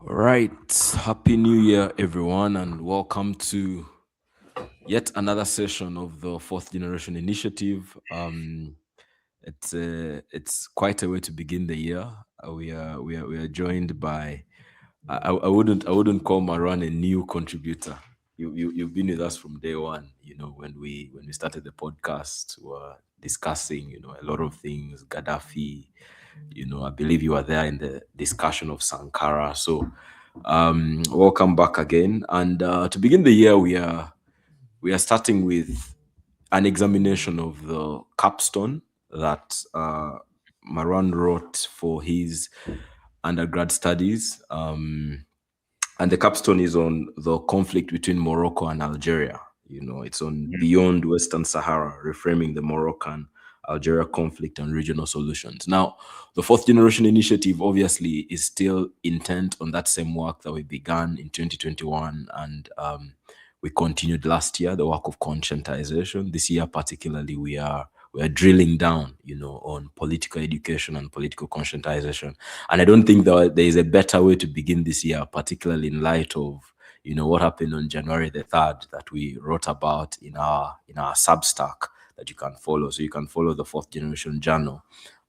Right. Happy New Year, everyone, and welcome to yet another session of the Fourth Generation Initiative. It's quite a way to begin the year. We are joined by I wouldn't call Marouane a new contributor. You've been with us from day one. When we started the podcast, we were discussing a lot of things. Gaddafi. I believe you were there in the discussion of Sankara. So welcome back again. And to begin the year, we are starting with an examination of the capstone that Maran wrote for his undergrad studies. And the capstone is on the conflict between Morocco and Algeria. It's on beyond Western Sahara, reframing the Moroccan Algeria conflict and regional solutions. Now, the fourth generation initiative obviously is still intent on that same work that we began in 2021 and we continued last year, the work of conscientization. This year, particularly, we are drilling down, on political education and political conscientization. And I don't think that there is a better way to begin this year, particularly in light of what happened on January the 3rd that we wrote about in our Substack that you can follow. So you can follow the Fourth Generation Journal.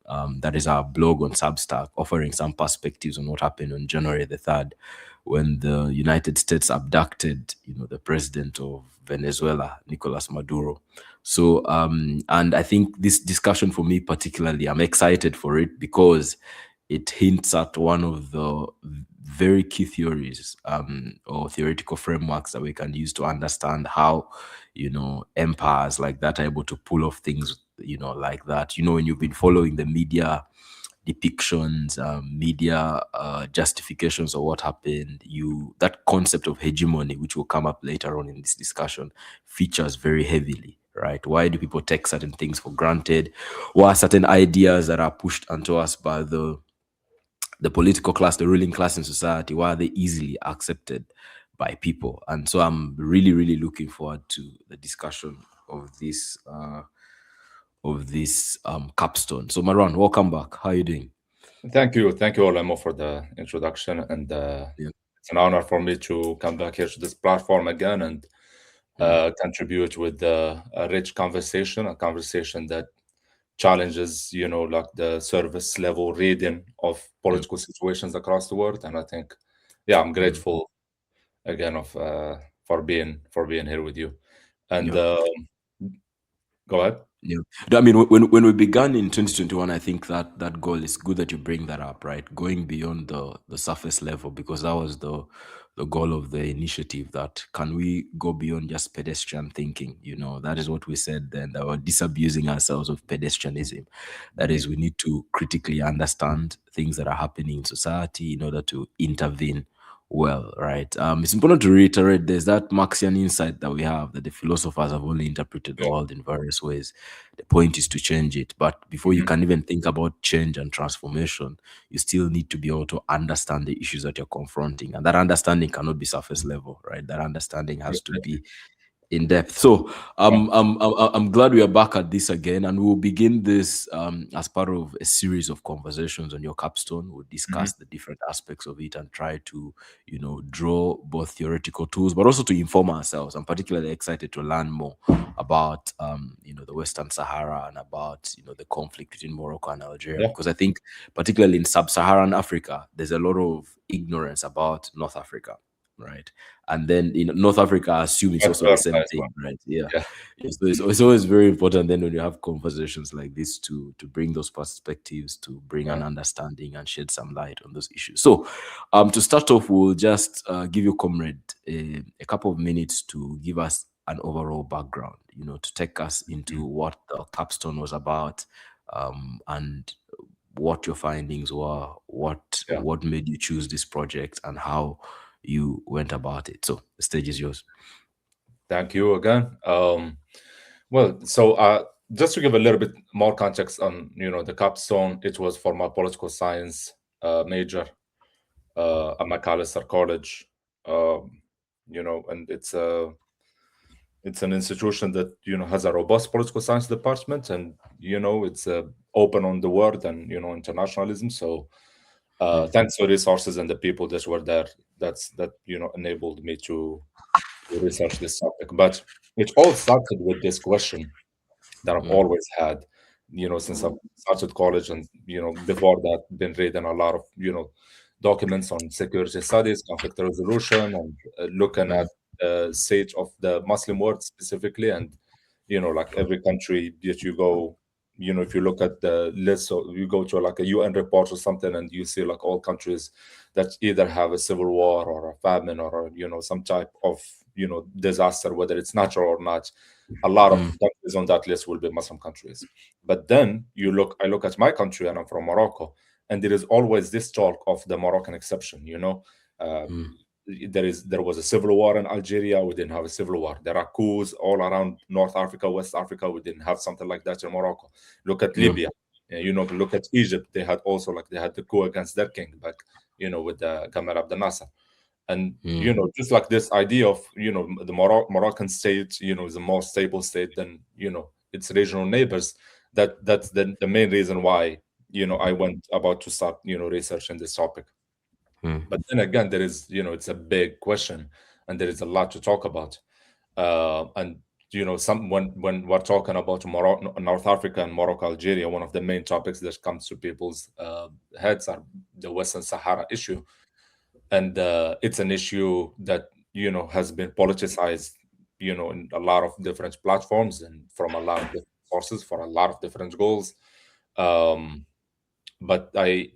That is our blog on Substack, offering some perspectives on what happened on January the 3rd when the United States abducted, the president of Venezuela, Nicolas Maduro. So, and I think this discussion for me particularly, I'm excited for it because it hints at one of the very key theories or theoretical frameworks that we can use to understand how, empires like that are able to pull off things, like that. When you've been following the media depictions, media justifications of what happened, that concept of hegemony, which will come up later on in this discussion, features very heavily. Right? Why do people take certain things for granted? Why are certain ideas that are pushed onto us by the political class, the ruling class in society, why are they easily accepted by people? And so I'm really, really looking forward to the discussion of this capstone. So Maran, welcome back. How are you doing? Thank you, Olemo, for the introduction, and Yeah. it's an honor for me to come back here to this platform again and Mm, contribute with a rich conversation, a conversation that challenges, like the service level reading of mm, political situations across the world. And I think, yeah, I'm mm, grateful again of for being here with you. And yeah. go ahead. Yeah. I mean, when we began in 2021, I think that goal is good that you bring that up, right? Going beyond the surface level, because that was the goal of the initiative. That can we go beyond just pedestrian thinking? That is what we said then. That we're disabusing ourselves of pedestrianism. That is, we need to critically understand things that are happening in society in order to intervene well, right? It's important to reiterate there's that Marxian insight that we have that the philosophers have only interpreted the Yeah. world in various ways. The point is to change it. But before you Mhm. can even think about change and transformation, you still need to be able to understand the issues that you're confronting. And that understanding cannot be surface level, right? That understanding has to Exactly. be in depth. So Yeah. I'm glad we are back at this again, and we'll begin this as part of a series of conversations on your capstone. We'll Mhm. discuss the different aspects of it and try to, draw both theoretical tools, but also to inform ourselves. I'm particularly excited to learn more about, the Western Sahara and about, the conflict between Morocco and Algeria, Yeah. because I think, particularly in sub-Saharan Africa, there's a lot of ignorance about North Africa, right? And then in North Africa, I assume it's Vice also the versa same as thing, well. right? Yeah. Yeah. So it's always very important then when you have conversations like this to bring those perspectives, to bring Yeah. an understanding and shed some light on those issues. So to start off, we'll just give you, comrade, a couple of minutes to give us an overall background, to take us into Mhm. what the capstone was about, and what your findings were, what Yeah. what made you choose this project, and how you went about it. So the stage is yours. Thank you again. Well, just to give a little bit more context on, the capstone, it was for my political science major at Macalester College. Um, and it's an institution that has a robust political science department, and it's open on the world and internationalism. So Thanks to resources and the people that were there, that enabled me to research this topic. But it all started with this question that I've always had, since I've started college, and before that, been reading a lot of documents on security studies, conflict resolution, and looking at the state of the Muslim world specifically, and like every country that you go, if you look at the list, or you go to like a UN report or something, and you see like all countries that either have a civil war or a famine or some type of disaster, whether it's natural or not, a lot of countries on that list will be Muslim countries. But then I look at my country, and I'm from Morocco, and there is always this talk of the Moroccan exception. Uh, there was a civil war in Algeria. We didn't have a civil war. There are coups all around North Africa, West Africa. We didn't have something like that in Morocco. Look at Libya. Look at Egypt. They had also they had the coup against their king back, with the Gamal Abdel Nasser. And just like this idea of the Moroccan state, is a more stable state than its regional neighbors. That's the main reason why I went about to start researching this topic. But then again, there is it's a big question, and there is a lot to talk about. And some when we're talking about Morocco, North Africa, and Morocco, Algeria, one of the main topics that comes to people's heads are the Western Sahara issue. And it's an issue that has been politicized in a lot of different platforms and from a lot of different sources for a lot of different goals. um, but I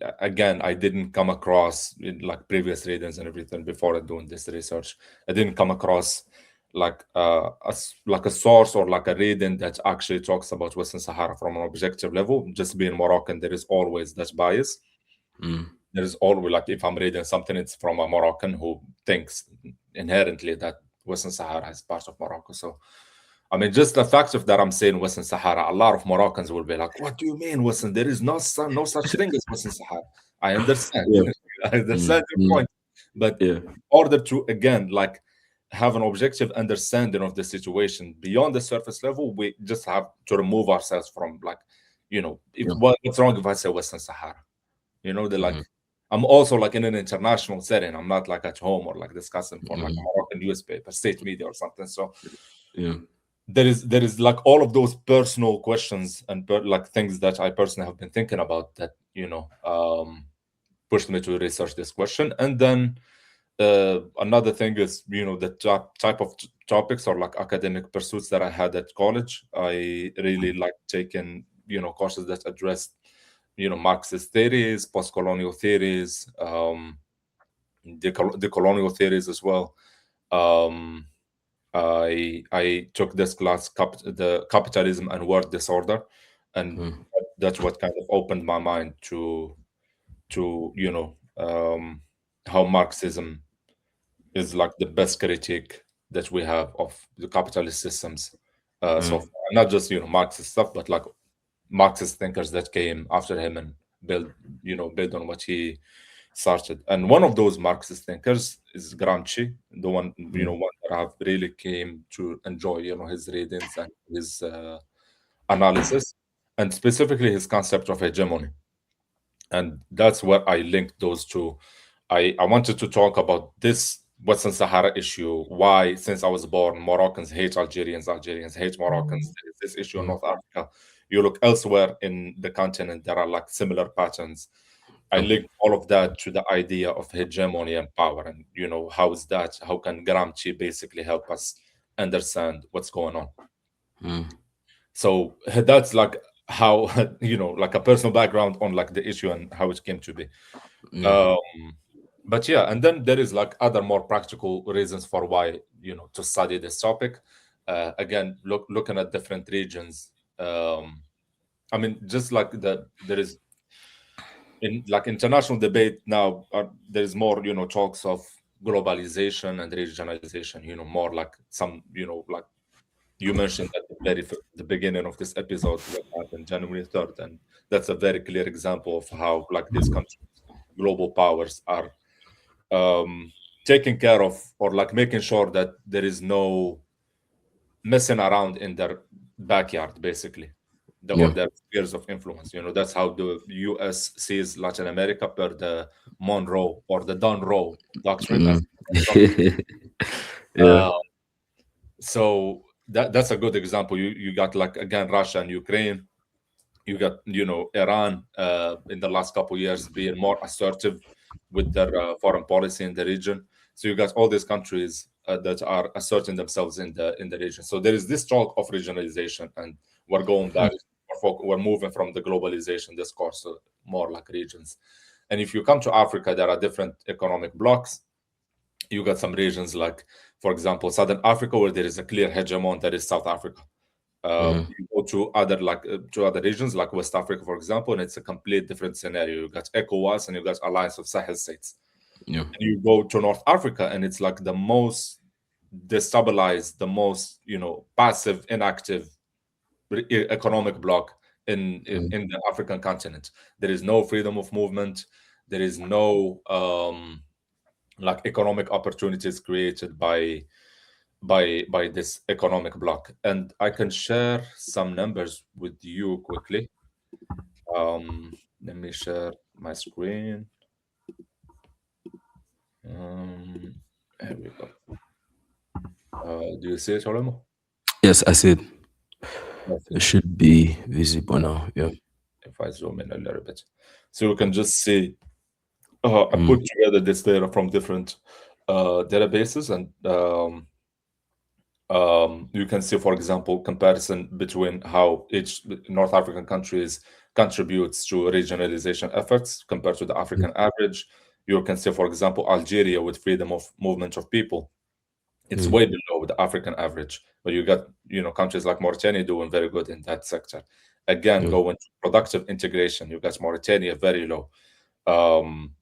didn't come across in like previous readings and everything before doing this research. I didn't come across like like a source or like a reading that actually talks about Western Sahara from an objective level. Just being Moroccan, there is always that bias. There's always like if I'm reading something, it's from a Moroccan who thinks inherently that Western Sahara is part of Morocco. So, I mean, just the fact of that I'm saying Western Sahara, a lot of Moroccans will be like, "What do you mean, Western? There is no such thing as Western Sahara." I understand, Yeah. I understand your point, but Yeah. in order to again like have an objective understanding of the situation beyond the surface level, we just have to remove ourselves from like, if Yeah. what's wrong if I say Western Sahara? They're like, I'm also like in an international setting. I'm not like at home or like discussing for like a Moroccan newspaper, state media or something. So Yeah. there is like all of those personal questions and like things that I personally have been thinking about that pushed me to research this question. And then another thing is the type of topics or like academic pursuits that I had at college. I really like taking courses that address Marxist theories, post-colonial theories, the colonial theories as well. Um, I took this class, the capitalism and world disorder, and that's what kind of opened my mind to how Marxism is like the best critique that we have of the capitalist systems. So far. Not just Marxist stuff, but like Marxist thinkers that came after him and build on what he started. And one of those Marxist thinkers is Gramsci, the one that I've really came to enjoy, his readings and his analysis, and specifically his concept of hegemony. And that's where I linked those two. I wanted to talk about this Western Sahara issue. Why, since I was born, Moroccans hate Algerians, Algerians hate Moroccans. There is this issue in North Africa. You look elsewhere in the continent, there are like similar patterns. I linked all of that to the idea of hegemony and power, and how is that? How can Gramsci basically help us understand what's going on? So that's like how like a personal background on like the issue and how it came to be. Um, but yeah, and then there is like other more practical reasons for why to study this topic. Again, looking at different regions. I mean, just like there is in like international debate now, there is more talks of globalization and regionalization. More like some like you mentioned at the the beginning of this episode what happened January 3rd, and that's a very clear example of how like these countries, global powers, are taking care of or like making sure that there is no messing around in their backyard, basically. or Yeah. their spheres of influence. That's how the U.S. sees Latin America per the Monroe or the Dunroe doctrine, as Mm. some people. Yeah. Uh, so that's a good example. You got, like, again, Russia and Ukraine. You got, Iran, in the last couple of years, being more assertive with their foreign policy in the region. So you got all these countries that are asserting themselves in the region. So there is this talk of regionalization, and we're going back. We're moving from the globalization discourse to more like regions. And if you come to Africa, there are different economic blocks. You got some regions like, for example, Southern Africa, where there is a clear hegemon, that is South Africa. Mm. You go to other regions like West Africa, for example, and it's a complete different scenario. You got ECOWAS and you got Alliance of Sahel states. Yeah. And you go to North Africa, and it's like the most destabilized, the most passive, inactive economic bloc in, in Mm. in the African continent. There is no freedom of movement. There is no like economic opportunities created by this economic bloc. And I can share some numbers with you quickly. Let me share my screen. Um, here we go. Do you see it, Olemo? Yes, I said Yes, it yes. should be visible now. Yeah. If I zoom in a little bit, so you can just see. I Mm. put together this data from different databases, and you can see, for example, comparison between how each North African countries contributes to regionalization efforts compared to the African average. You can see, for example, Algeria with freedom of movement of people. It's Mm. way below the African average. But you got, countries like Mauritania doing very good in that sector. Again, Yeah. going to productive integration, you got Mauritania very low, um,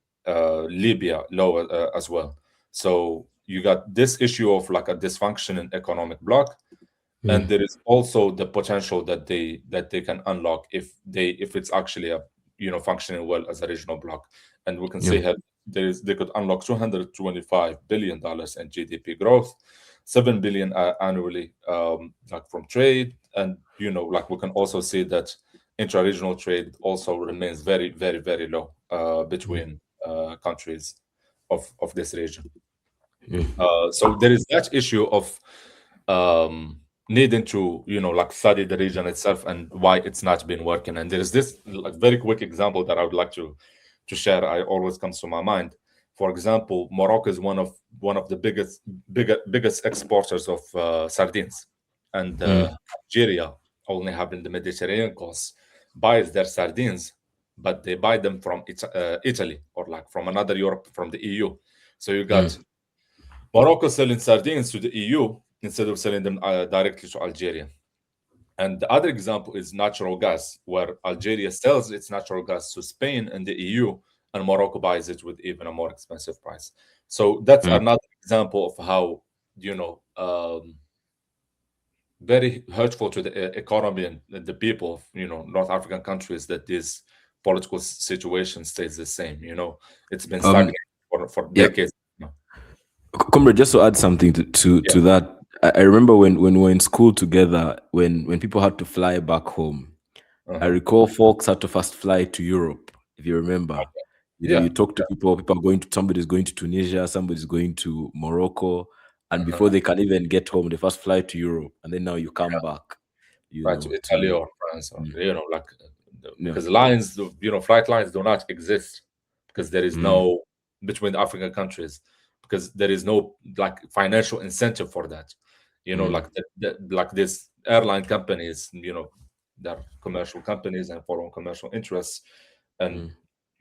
Libya low as well. So you got this issue of like a dysfunction in economic bloc, and Mm. there is also the potential that they can unlock if it's actually a functioning well as a regional bloc. And we can Yeah. see how they could unlock $225 billion in GDP growth, 7 billion annually, like from trade. And like we can also see that intra-regional trade also remains very, very, very low Mm. between countries of this region. Yeah. So there is that issue of needing to like study the region itself and why it's not been working. And there is this like very quick example that I would like to share. I always comes to my mind. For example, Morocco is one of the biggest exporters of sardines, and Mm. Algeria, only having the Mediterranean coast, buys their sardines, but they buy them from Italy, or like from another Europe, from the EU. So you Mm. got Morocco selling sardines to the EU instead of selling them directly to Algeria. And the other example is natural gas, where Algeria sells its natural gas to Spain and the EU, and Morocco buys it with even a more expensive price. So that's Mm. another example of how, you know, very hurtful to the economy and the people of, North African countries, that this political situation stays the same. It's been Um. stagnant for Yeah. decades now. Comrade, just to add something Yeah. to that, I remember when we were in school together, when people had to fly back home. I Uh-huh. recall folks had to first fly to Europe, if you remember. You Yeah. talk to people are going to, somebody's going to Tunisia, somebody's going to Morocco, and before Uh-huh. they can even get home, they first fly to Europe, and then now you come back, Right, to Italy to or France, or mm, like, yeah, because flight lines do not exist, because there is mm, no, between the African countries, because there is no like financial incentive for that. mm, Like like these airline companies, they're commercial companies and foreign commercial interests, and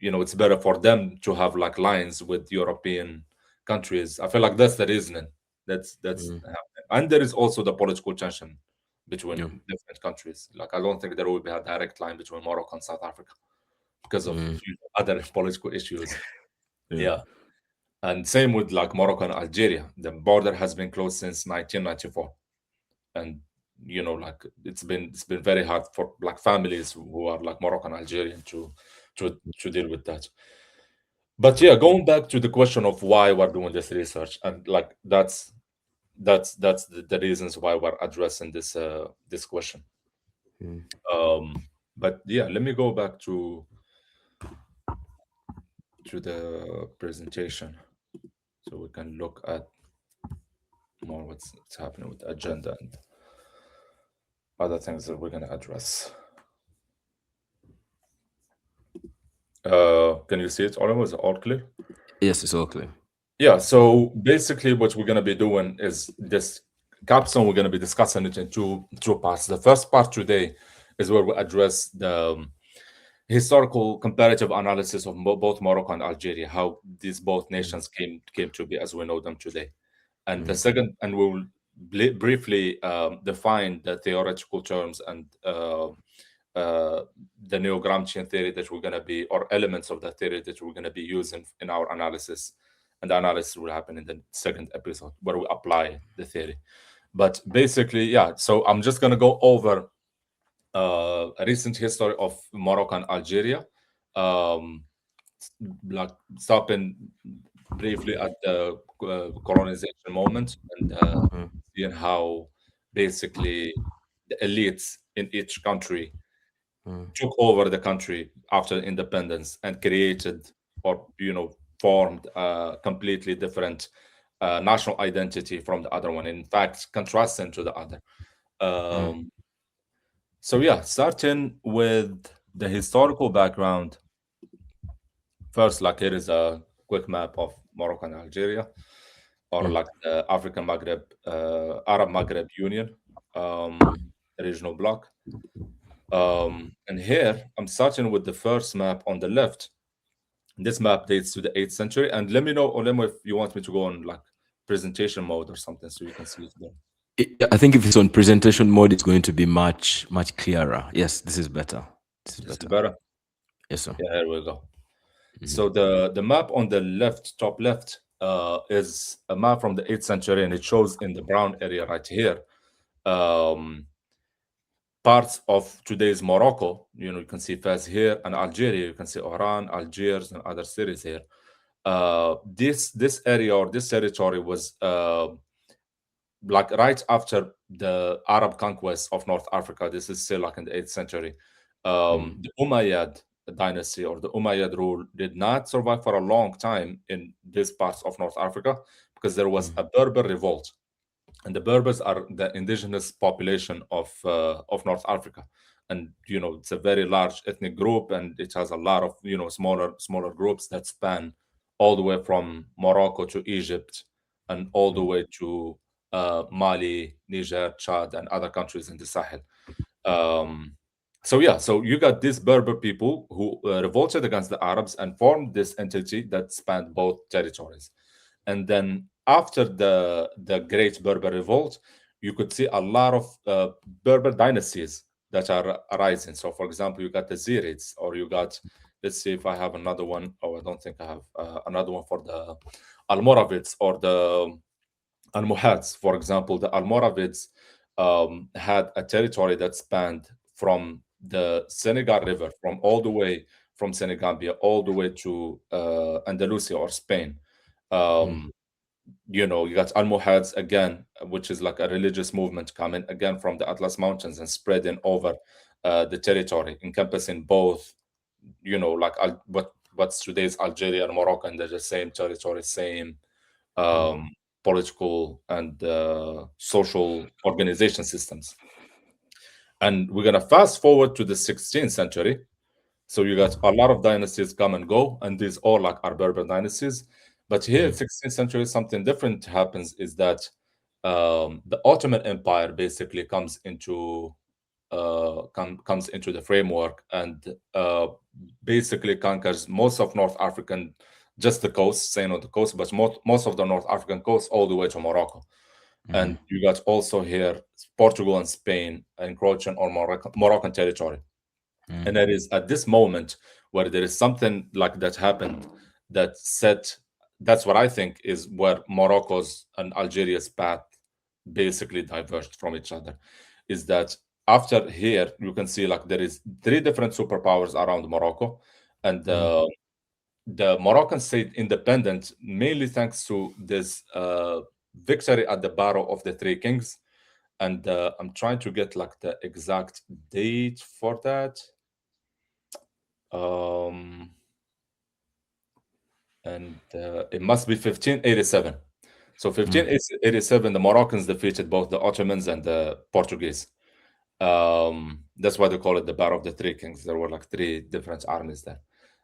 mm, it's better for them to have like lines with European countries. I feel like that's the reasoning. That's mm, and there is also the political tension yeah, between different countries. Like, I don't think there will be a direct line between Morocco and South Africa because of mm, other political issues. yeah. Yeah, and same with like Morocco and Algeria. The border has been closed since 1994, and like it's been very hard for like families who are like Moroccan Algerian to deal with that. But yeah, going back to the question of why we're doing this research, and like that's the reasons why we're addressing this question. mm, But yeah, let me go back to the presentation so we can look at more what's happening with the agenda and other things that we're going to address. Can you see it, Oliver? Is it all clear? yes, it's all clear. Yeah, so basically what we're going to be doing is this capstone, we're going to be discussing it in two parts. The first part today is where we address the historical comparative analysis of both Morocco and Algeria, how these both Mm, nations came to be as we know them today. And the mm, second, and we will briefly define the theoretical terms and uh, the neo-Gramscian theory that we're going to be, or elements of that theory that we're going to be using in our analysis. And the analysis will happen in the second episode where we apply the theory. But basically, yeah, so I'm just going to go over a recent history of Morocco and Algeria, um, like stopping briefly at the colonization moment and mm, seeing how basically the elites in each country mm, took over the country after independence and created or formed a completely different national identity from the other one. In fact, contrasting to the other. mm, Um, so yeah, starting with the historical background. First, like here is a quick map of Morocco and Algeria, or mm, like the African Maghreb, Arab Maghreb Union, mm. regional bloc. And here I'm starting with the first map on the left. This map dates to the 8th century. And let me know, Olemo, if you want me to go on like presentation mode or something so you can see it there. I think if it's on presentation mode, it's going to be much clearer. Yes, this is better. This is This is better. better. Yes, sir. Yeah, here we go. Mhm, So the map on the left, top left, is a map from the 8th century, and it shows in the brown area right here um, parts of today's Morocco. You can see Fez here, and Algeria. You can see Oran, Algiers, and other cities here. This area or this territory was like right after the Arab conquest of North Africa. This is still like in the 8th century. mm, The Umayyad dynasty or the Umayyad rule did not survive for a long time in these parts of North Africa because there was mm, a Berber revolt, and the Berbers are the indigenous population of North Africa. And it's a very large ethnic group, and it has a lot of smaller groups that span all the way from Morocco to Egypt, and all the mm, way to Mali, Niger, Chad, and other countries in the Sahel. Um, so yeah, so you got these Berber people who revolted against the Arabs and formed this entity that spanned both territories. And then after the Great Berber Revolt, you could see a lot of Berber dynasties that are arising. So, for example, you got the Zirids, or you got, let's see if I have another one. Oh, I don't think I have another one for the Almoravids or the Almohads. For example, the Almoravids had a territory that spanned from the Senegal River, from all the way from Senegambia all the way to Andalusia or Spain. mm, Um, you got Almohads again, which is like a religious movement coming again from the Atlas Mountains and spreading over the territory, encompassing both, like what's today's Algeria and Morocco, and they're the same territory, same mm, um, political and social organization systems. And we're gonna fast forward to the 16th century. So you got a lot of dynasties come and go, and these all like are Berber dynasties. But here, mm, 16th century, something different happens is that the Ottoman Empire basically comes into the framework and basically conquers most of North African, just the coast, saying on the coast, but most of the North African coast all the way to Morocco. mm, And you got also here Portugal and Spain encroaching on Moroccan territory. mm, And it is at this moment where there is something like that happened that set, that's what I think is where Morocco's and Algeria's path basically diverged from each other. Is that after here you can see like there is three different superpowers around Morocco, and mm, the Moroccan stayed independent mainly thanks to this victory at the Battle of the Three Kings, And I'm trying to get like the exact date for that. Um, and it must be 1587. So Mm, 1587, the Moroccans defeated both the Ottomans and the Portuguese. That's why they call it the Battle of the Three Kings. There were like three different armies there.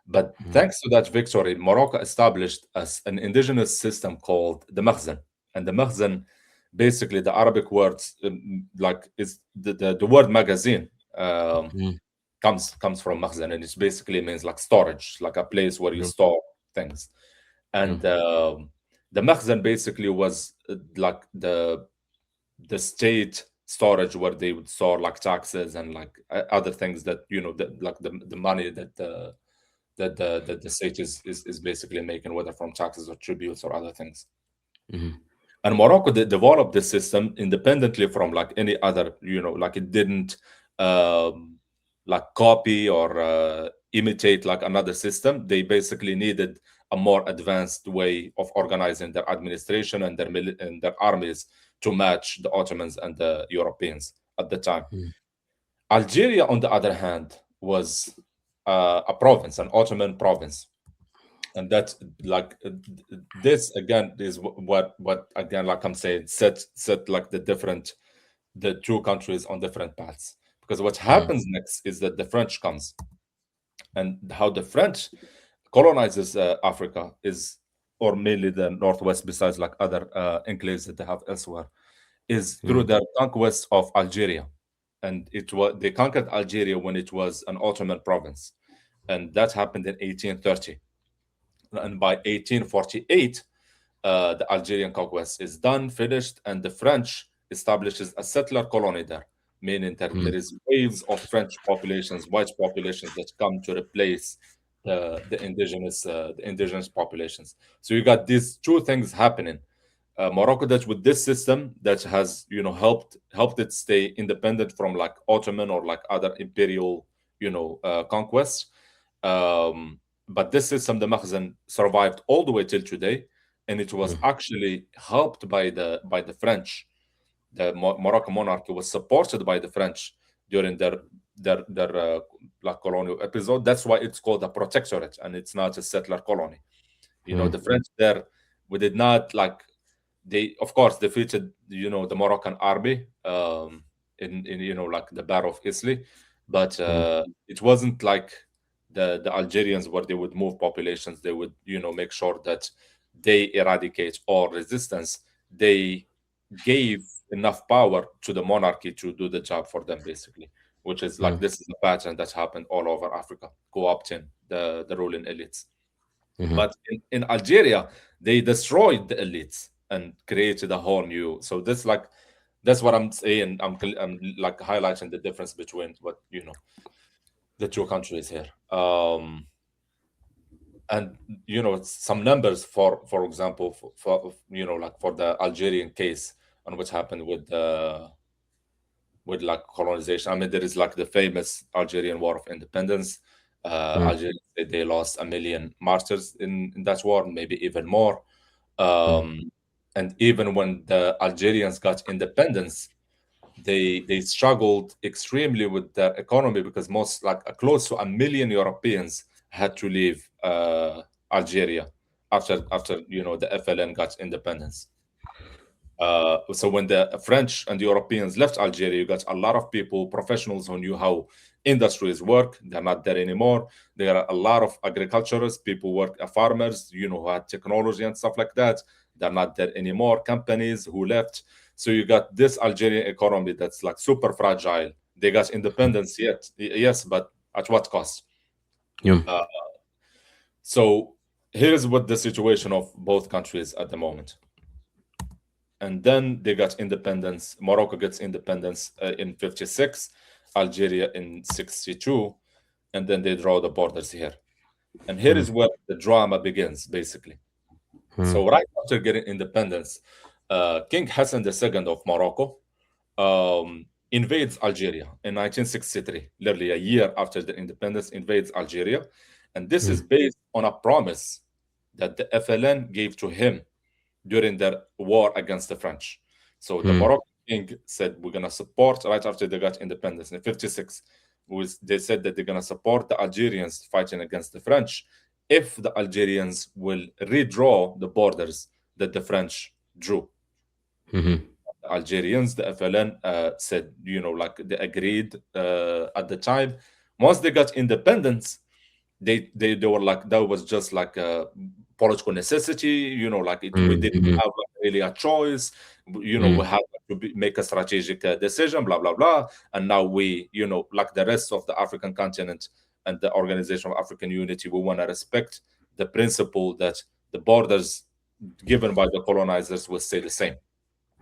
But mm, thanks to that victory, Morocco established an indigenous system called the Makhzen. And the Makhzen, basically, the Arabic words, like is the word magazine mm, comes from Makhzen, and it basically means like storage, like a place where you yeah, store things. yeah, And the Makhzen basically was like the state storage where they would store like taxes and like other things that like the money that the state is basically making, whether from taxes or tributes or other things. mhm, And Morocco developed this system independently from like any other, like it didn't um, like copy or imitate like another system. They basically needed a more advanced way of organizing their administration and and their armies to match the Ottomans and the Europeans at the time. mm, Algeria, on the other hand, was a province, an Ottoman province, and that's like this again is what again, like I'm saying, set like the two countries on different paths, because what mm, happens next is that the French comes, and how the French colonizes Africa is, or mainly the northwest, besides like other enclaves that they have elsewhere, is through mm, their conquest of Algeria. And it was they conquered Algeria when it was an Ottoman province, and that happened in 1830. And by 1848, the Algerian conquest is done, finished, and the French establishes a settler colony there, meaning that there mm, is waves of French populations, white populations that come to replace the indigenous populations. So you got these two things happening. Morocco, that with this system that has helped it stay independent from like Ottoman or like other imperial conquests. Um, but this system, the Makhzen, survived all the way till today, and it was mm, actually helped by the French. The Moroccan monarchy was supported by the French during their like colonial episode. That's why it's called a protectorate, and it's not a settler colony. mm, The French there, we did not like, they of course defeated the Moroccan army in like the Battle of Isli, but mm, it wasn't like the Algerians, where they would move populations. They would make sure that they eradicate all resistance. They gave enough power to the monarchy to do the job for them, basically, which is like mm, this is a pattern that's happened all over Africa, co-opting the ruling elites. mhm. But in Algeria, they destroyed the elites and created a whole new. So that's what I'm saying. I'm like highlighting the difference between what the two countries here. And some numbers, for example, for like for the Algerian case and what happened with like colonization. I mean, there is like the famous Algerian War of Independence. Mm, Algeria said they lost 1 million martyrs in that war, maybe even more. mm, Um, and even when the Algerians got independence, they struggled extremely with their economy, because most like close to 1 million Europeans had to leave Algeria after the FLN got independence. So when the French and the Europeans left Algeria, you got a lot of people, professionals who knew how industries work. They're not there anymore. There are a lot of agriculturists, people work, farmers, who had technology and stuff like that. They're not there anymore. Companies who left. So you got this Algerian economy that's like super fragile. They got independence, yet yes, but at what cost? yeah. Uh, so here's what the situation of both countries at the moment. And then they got independence. Morocco gets independence in 56, Algeria in 62, and then they draw the borders here. And here Mm, is where the drama begins, basically. mm, So right after getting independence, King Hassan II of Morocco invades Algeria in 1963, literally a year after the independence, invades Algeria. And this is mm, based on a promise that the FLN gave to him during their war against the French. So the mm, Moroccan king said we're gonna support right after they got independence in '56. They said that they're gonna support the Algerians fighting against the French if the Algerians will redraw the borders that the French drew. Mm-hmm. Algerians, the FLN, said, like they agreed at the time. Once they got independence, they were like that was just like a political necessity, like we didn't Mm-hmm. have like really a choice. We had to make a strategic decision, blah blah blah, and now we, like the rest of the African continent and the Organization of African Unity, we want to respect the principle that the borders given by the colonizers will stay the same.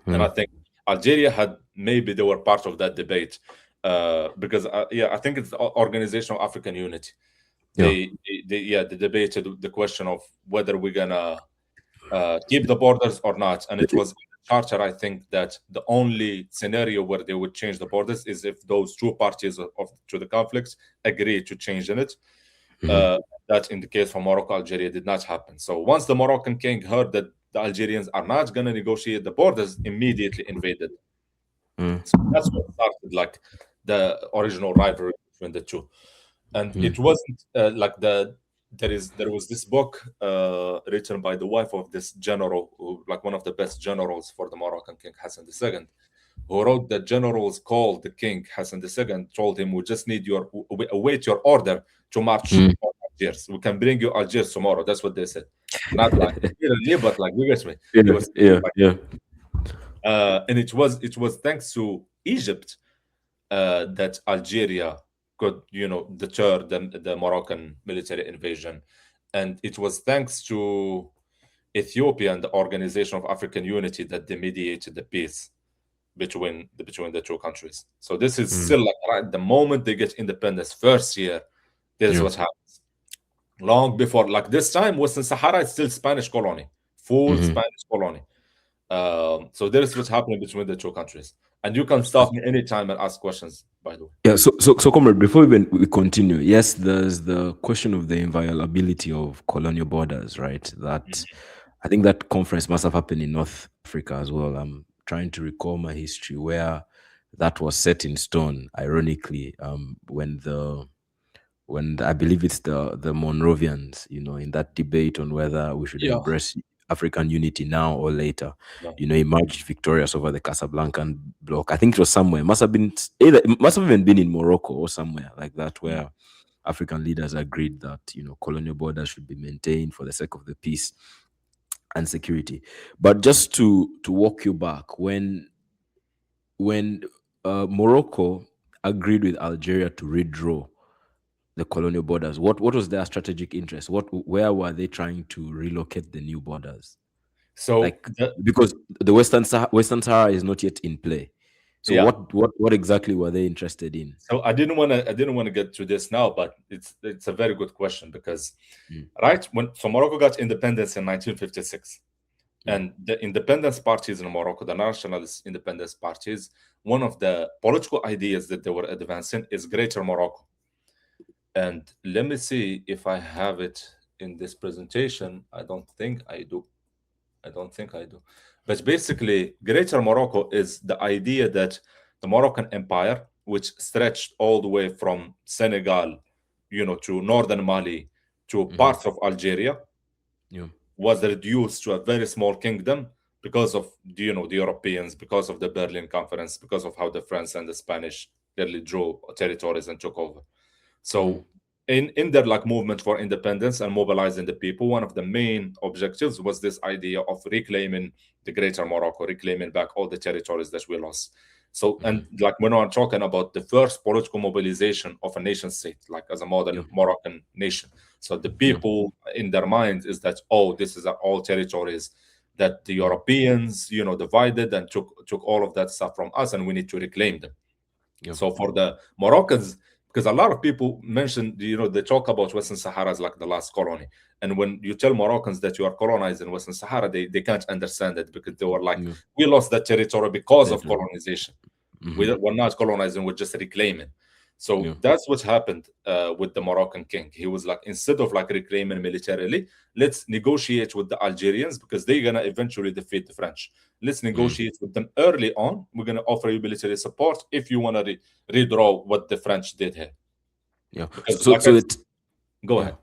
And I Mm-hmm. think Algeria had maybe they were part of that debate because yeah, I think it's the Organization of African Unity. Yeah. They debated the question of whether we're gonna keep the borders or not, and it was in the charter. I think that the only scenario where they would change the borders is if those two parties to the conflicts agree to change in it. Mm-hmm. Uh, that in the case for Morocco, Algeria did not happen. So once the Moroccan king heard that the Algerians are not going to negotiate the borders, immediately invaded. So Mm-hmm. that's what started like the original rivalry between the two. And it wasn't like there was this book written by the wife of this general, like one of the best generals for the Moroccan king Hassan II, who wrote that generals called the king Hassan II, told him, "We just need we await your order to march Mm-hmm. on Algiers. We can bring you Algiers tomorrow." That's what they said. Not like literally, but like you get me. They Yeah. were saying Yeah. like, Yeah. and it was thanks to Egypt that Algeria could, deter the Moroccan military invasion, and it was thanks to Ethiopia and the Organization of African Unity that they mediated the peace between the two countries. So this is Mm. still like right the moment they get independence, first year, this is Yeah. what happens. Long before, like this time, Western Sahara is still Spanish colony, full Mm-hmm. Spanish colony. So this is what's happening between the two countries. And you can stop me anytime and ask questions, by the way. Yeah, so, comrade, before we continue, yes, there's the question of the inviolability of colonial borders, right? That I think that conference must have happened in North Africa as well. I'm trying to recall my history where that was set in stone, ironically, I believe it's the Monrovians, in that debate on whether we should Yeah. embrace African unity now or later, Yeah. emerged victorious over the Casablancan bloc. I think it was somewhere. It must have even been in Morocco or somewhere like that, Mm. where African leaders agreed that colonial borders should be maintained for the sake of the peace and security. But just to walk you back, when Morocco agreed with Algeria to redraw the colonial borders, what was their strategic interest? Where were they trying to relocate the new borders? So Like, because the Western Sahara is not yet in play. So yeah. what exactly were they interested in? So I didn't want to get to this now, but it's a very good question because Mm, right when Morocco got independence in 1956, mm, and the independence parties in Morocco, the nationalist independence parties, one of the political ideas that they were advancing is Greater Morocco. And let me see if I have it in this presentation. I don't think I do. I don't think I do. But basically, Greater Morocco is the idea that the Moroccan Empire, which stretched all the way from Senegal, to northern Mali, to mhm, parts of Algeria, yeah, was reduced to a very small kingdom because of the Europeans, because of the Berlin Conference, because of how the French and the Spanish really drew territories and took over. mhm, So in their like movement for independence and mobilizing the people, one of the main objectives was this idea of reclaiming the greater Morocco, reclaiming back all the territories that we lost. So, and mhm, like when I'm talking about the first political mobilization of a nation state, like as a yeah, modern Moroccan nation. So the yeah, people in their minds is that, oh, this is all territories that the mm, Europeans, divided and took all of that stuff from us, and we need to reclaim them. yeah, So for the Moroccans, because a lot of people mention, they talk about Western Sahara as like the last colony. And when you tell Moroccans that you are colonized in Western Sahara, they can't understand it because they were like, yeah, we lost that territory because of territory. colonization. Mhm, We're not colonizing, we're just reclaiming. So Yeah. that's what happened with the Moroccan king. He was like, instead of like reclaiming militarily, let's negotiate with the Algerians because they're gonna eventually defeat the French. Let's Mm. negotiate with them early on. We're gonna offer you military support if you wanna redraw what the French did here. Yeah. Because like I go yeah. ahead.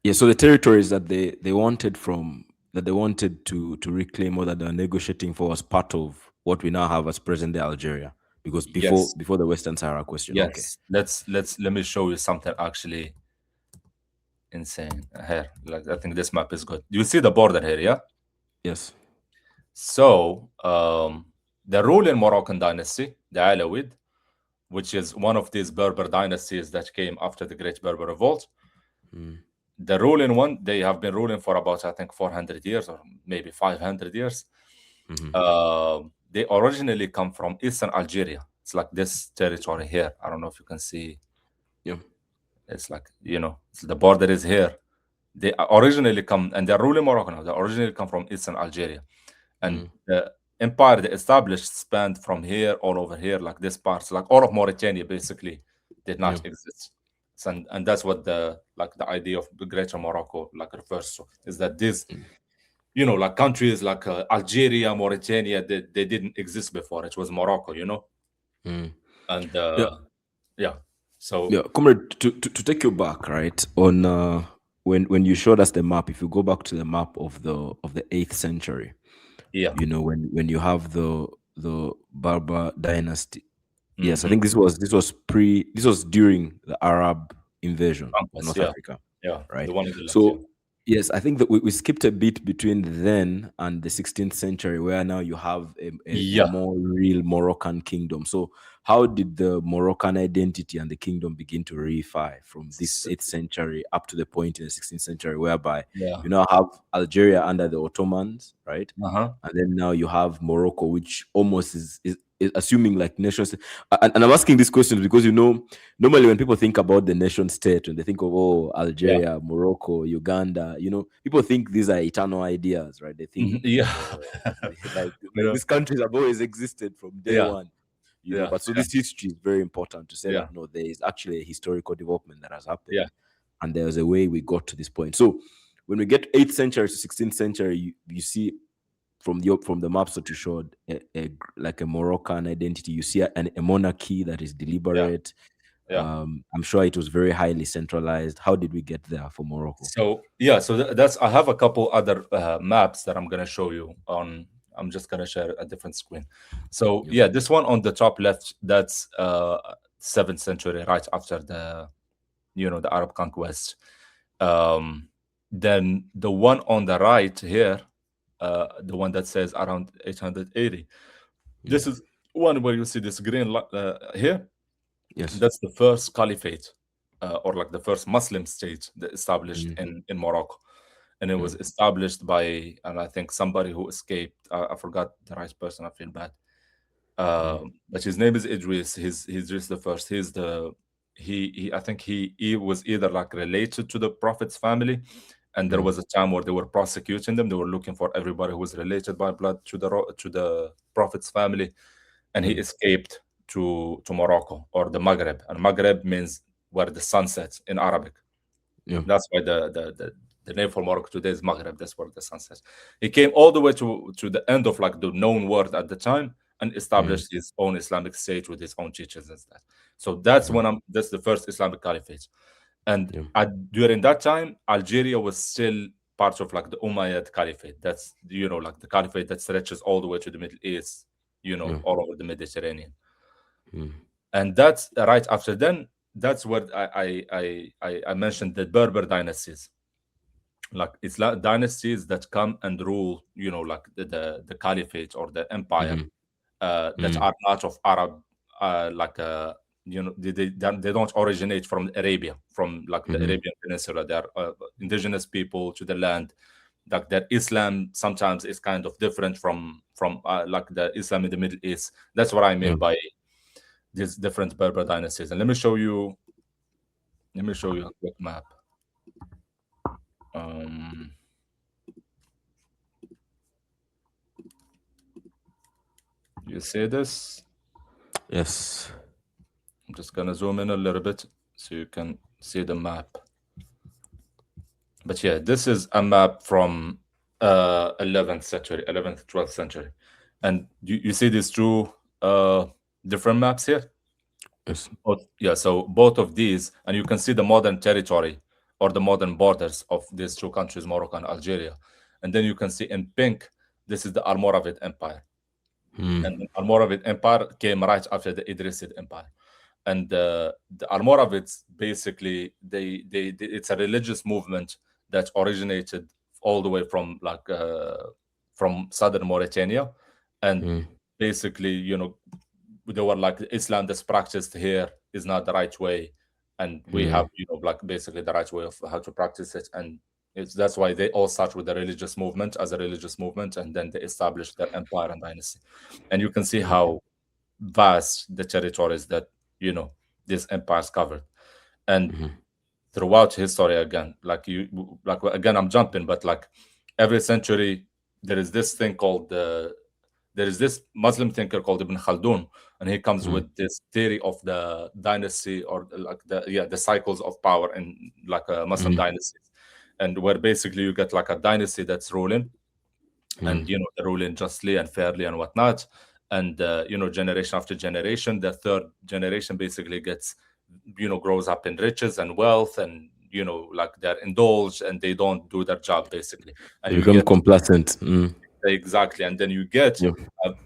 Yeah. So the territories that they wanted from that they wanted to reclaim or that they're negotiating for was part of what we now have as present day Algeria. Because Yes, before the Western Sahara question. Okay. yes. Let me show you something actually insane here. Like I think this map is good. You see the border here, yeah? Yes. So the ruling Moroccan dynasty, the Alawid, which is one of these Berber dynasties that came after the Great Berber Revolt. Mm. The ruling one, they have been ruling for about, I think, 400 years or maybe 500 years. Mm-hmm. They originally come from eastern Algeria. It's like this territory here. I don't know if you can see. Yeah. It's like, the border is here. They originally come, and they're ruling Morocco now. They originally come from eastern Algeria. And Mm. the empire they established spanned from here all over here, like this parts, like all of Mauritania basically did Yeah. not exist. So, and that's what the idea of the Greater Morocco like refers to, is that these Mm. like countries like Algeria, Mauritania, they didn't exist before. It was Morocco, Mm. and Yeah. yeah. So Yeah, comrade, to take you back, right? On when you showed us the map, if you go back to the map of the 8th century, yeah, when you have the Berber dynasty. Yes, I hmm think this was during the Arab invasion of conquest, North yeah, Africa, yeah, right? the one in the left, yeah, So yes, I think that we skipped a bit between then and the 16th century, where now you have a yeah. more real Moroccan kingdom. So how did the Moroccan identity and the kingdom begin to reify from this S- 8th century up to the point in the 16th century, whereby yeah, you now have Algeria under the Ottomans, right? uh-huh, And then now you have Morocco, which almost is assuming like nations. And I'm asking these questions because normally when people think about the nation state, when they think of yeah, Algeria, Morocco, Uganda, people think these are eternal ideas, right? They think yeah. like these countries have always existed from day Yeah, one. yeah, But so this history is very important to say yeah, that no, there is actually a historical development that has yeah. happened, and there's a way we got to this point. So when we get 8th century to 16th century, you see from the maps that you showed, like a Moroccan identity. You see a monarchy that is Yeah, deliberate. yeah. I'm sure it was very highly centralized. How did we get there for Morocco? So yeah, so that's I have a couple other maps that I'm gonna show you on. I'm just gonna share a different screen. So Yeah. yeah, this one on the top left, that's 7th century, right after the Arab conquest. Um, then the one on the right here, the one that says around 880. Mm. This is one where you see this green here. Yes. That's the first caliphate, or like the first Muslim state that established Mm. in Morocco, and it Yeah. was established by, and I think somebody who escaped. I forgot the right person. I feel bad. Mm. But his name is Idris. He's Idris the first. He's the he. I think he was either like related to the Prophet's family, and there Mm. was a time where they were prosecuting them. They were looking for everybody who was related by blood to the Prophet's family, and he Mm. escaped to Morocco or the Maghreb. And Maghreb means where the sun sets in Arabic. Yeah. That's why the name for Morocco today is Maghreb. That's where the sun sets. He came all the way to the end of like the known world at the time and Mm. established his own Islamic state with his own teachers and stuff. So that's Yeah. that's the first Islamic caliphate. And Yeah. during that time, Algeria was still part of like the Umayyad Caliphate. That's like the caliphate that stretches all the way to the Middle East, Yeah. all over the Mediterranean. Mm. And that's right after then. That's what I mentioned, the Berber dynasties, like Islam dynasties that come and rule, like the caliphate or the empire, Mhm. that Mm. are not of Arab, like they don't originate from Arabia, from like the Mhm. Arabian Peninsula. They are indigenous people to the land. Like that Islam sometimes is kind of different from like the Islam in the Middle East. That's what I Yeah. mean by these different Berber dynasties. And let me show you a quick map. Um, you see this? Yes. I'm just gonna zoom in a little bit so you can see the map. But yeah, this is a map from 11th century, 11th, 12th century. And you see these two different maps here? Yes. Yeah, so both of these, and you can see the modern territory or the modern borders of these two countries, Morocco and Algeria. And then you can see in pink, this is the Almoravid Empire. And the Almoravid Empire came right after the Idrisid Empire. And the Almoravids basically it's a religious movement that originated all the way from from southern Mauritania, and basically they were like Islam that's practiced here is not the right way, and we have like basically the right way of how to practice it, and that's why they all start with the religious movement as a religious movement, and then they established their empire and dynasty, and you can see how vast the territories that these empires covered. And throughout history, again, like again, I'm jumping, but like every century there is this thing called there is this Muslim thinker called Ibn Khaldun, and he comes with this theory of the dynasty, or like the cycles of power in like a Muslim dynasties, and where basically you get like a dynasty that's ruling, and they're ruling justly and fairly and whatnot, and generation after generation, the third generation basically gets grows up in riches and wealth, and like they're indulged and they don't do their job basically, and They you become get complacent. exactly, and then you get Yeah.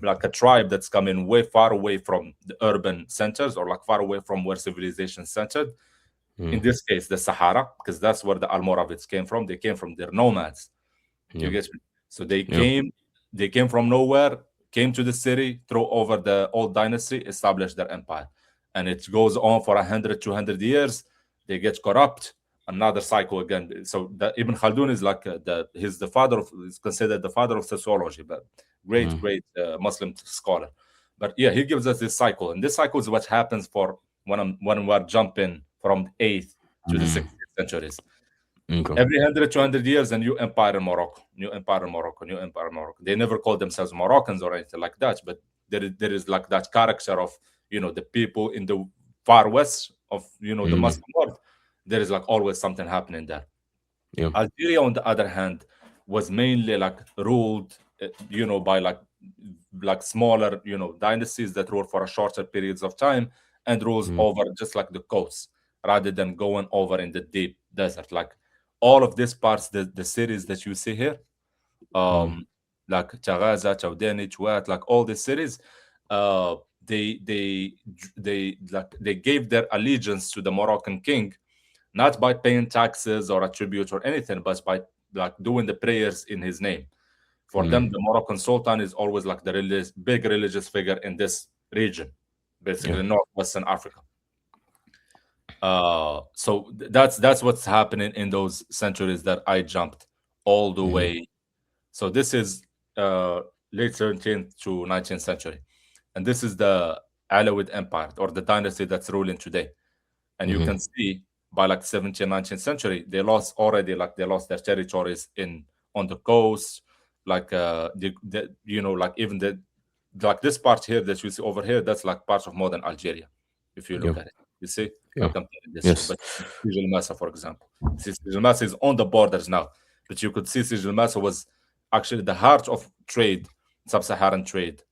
like a tribe that's coming way far away from the urban centers, or like far away from where civilization centered, in this case the Sahara, because that's where the Almoravids came from. They came from their nomads. You Yeah. get me? So they Yeah. came from nowhere, came to the city, throw over the old dynasty, established their empire. And it goes on for 100, 200 years. They get corrupt, another cycle again. So Ibn Khaldun is like he's the father of, is considered the father of sociology, but great Muslim scholar. But yeah, he gives us this cycle, and this cycle is what happens for when we're jumping from the 8th to the 16th centuries. Okay. Every 100, 200 years, a new empire in Morocco, new empire in Morocco, new empire in Morocco. They never call themselves Moroccans or anything like that, but there is like that character of, the people in the far west of, the Muslim world. There is like always something happening there. Yeah. Algeria, on the other hand, was mainly like ruled, by like smaller, dynasties that ruled for a shorter periods of time, and rules over just like the coast, rather than going over in the deep desert. Like all of these parts, the cities that you see here, um, like Taghaza, Chowdeni, Chouat, like all the cities, uh, they gave their allegiance to the Moroccan king, not by paying taxes or a tribute or anything, but by like doing the prayers in his name. For them, the Moroccan Sultan is always like the big religious figure in this region, Yeah. basically northwestern Africa. So that's what's happening in those centuries that I jumped all the way. So this is uh, late 17th to 19th century, and this is the Alawid Empire, or the dynasty that's ruling today. And you can see by like 17th, 19th century, they lost their territories in on the coast, like like even the like this part here that you see over here, that's like part of modern Algeria, if you Yeah. look at it. You see, Yeah. like I'm telling this, Yes. but Sijil Massa, for example, Sijil Massa is on the borders now, but you could see Sijil Massa was actually the heart of trade, sub-Saharan trade.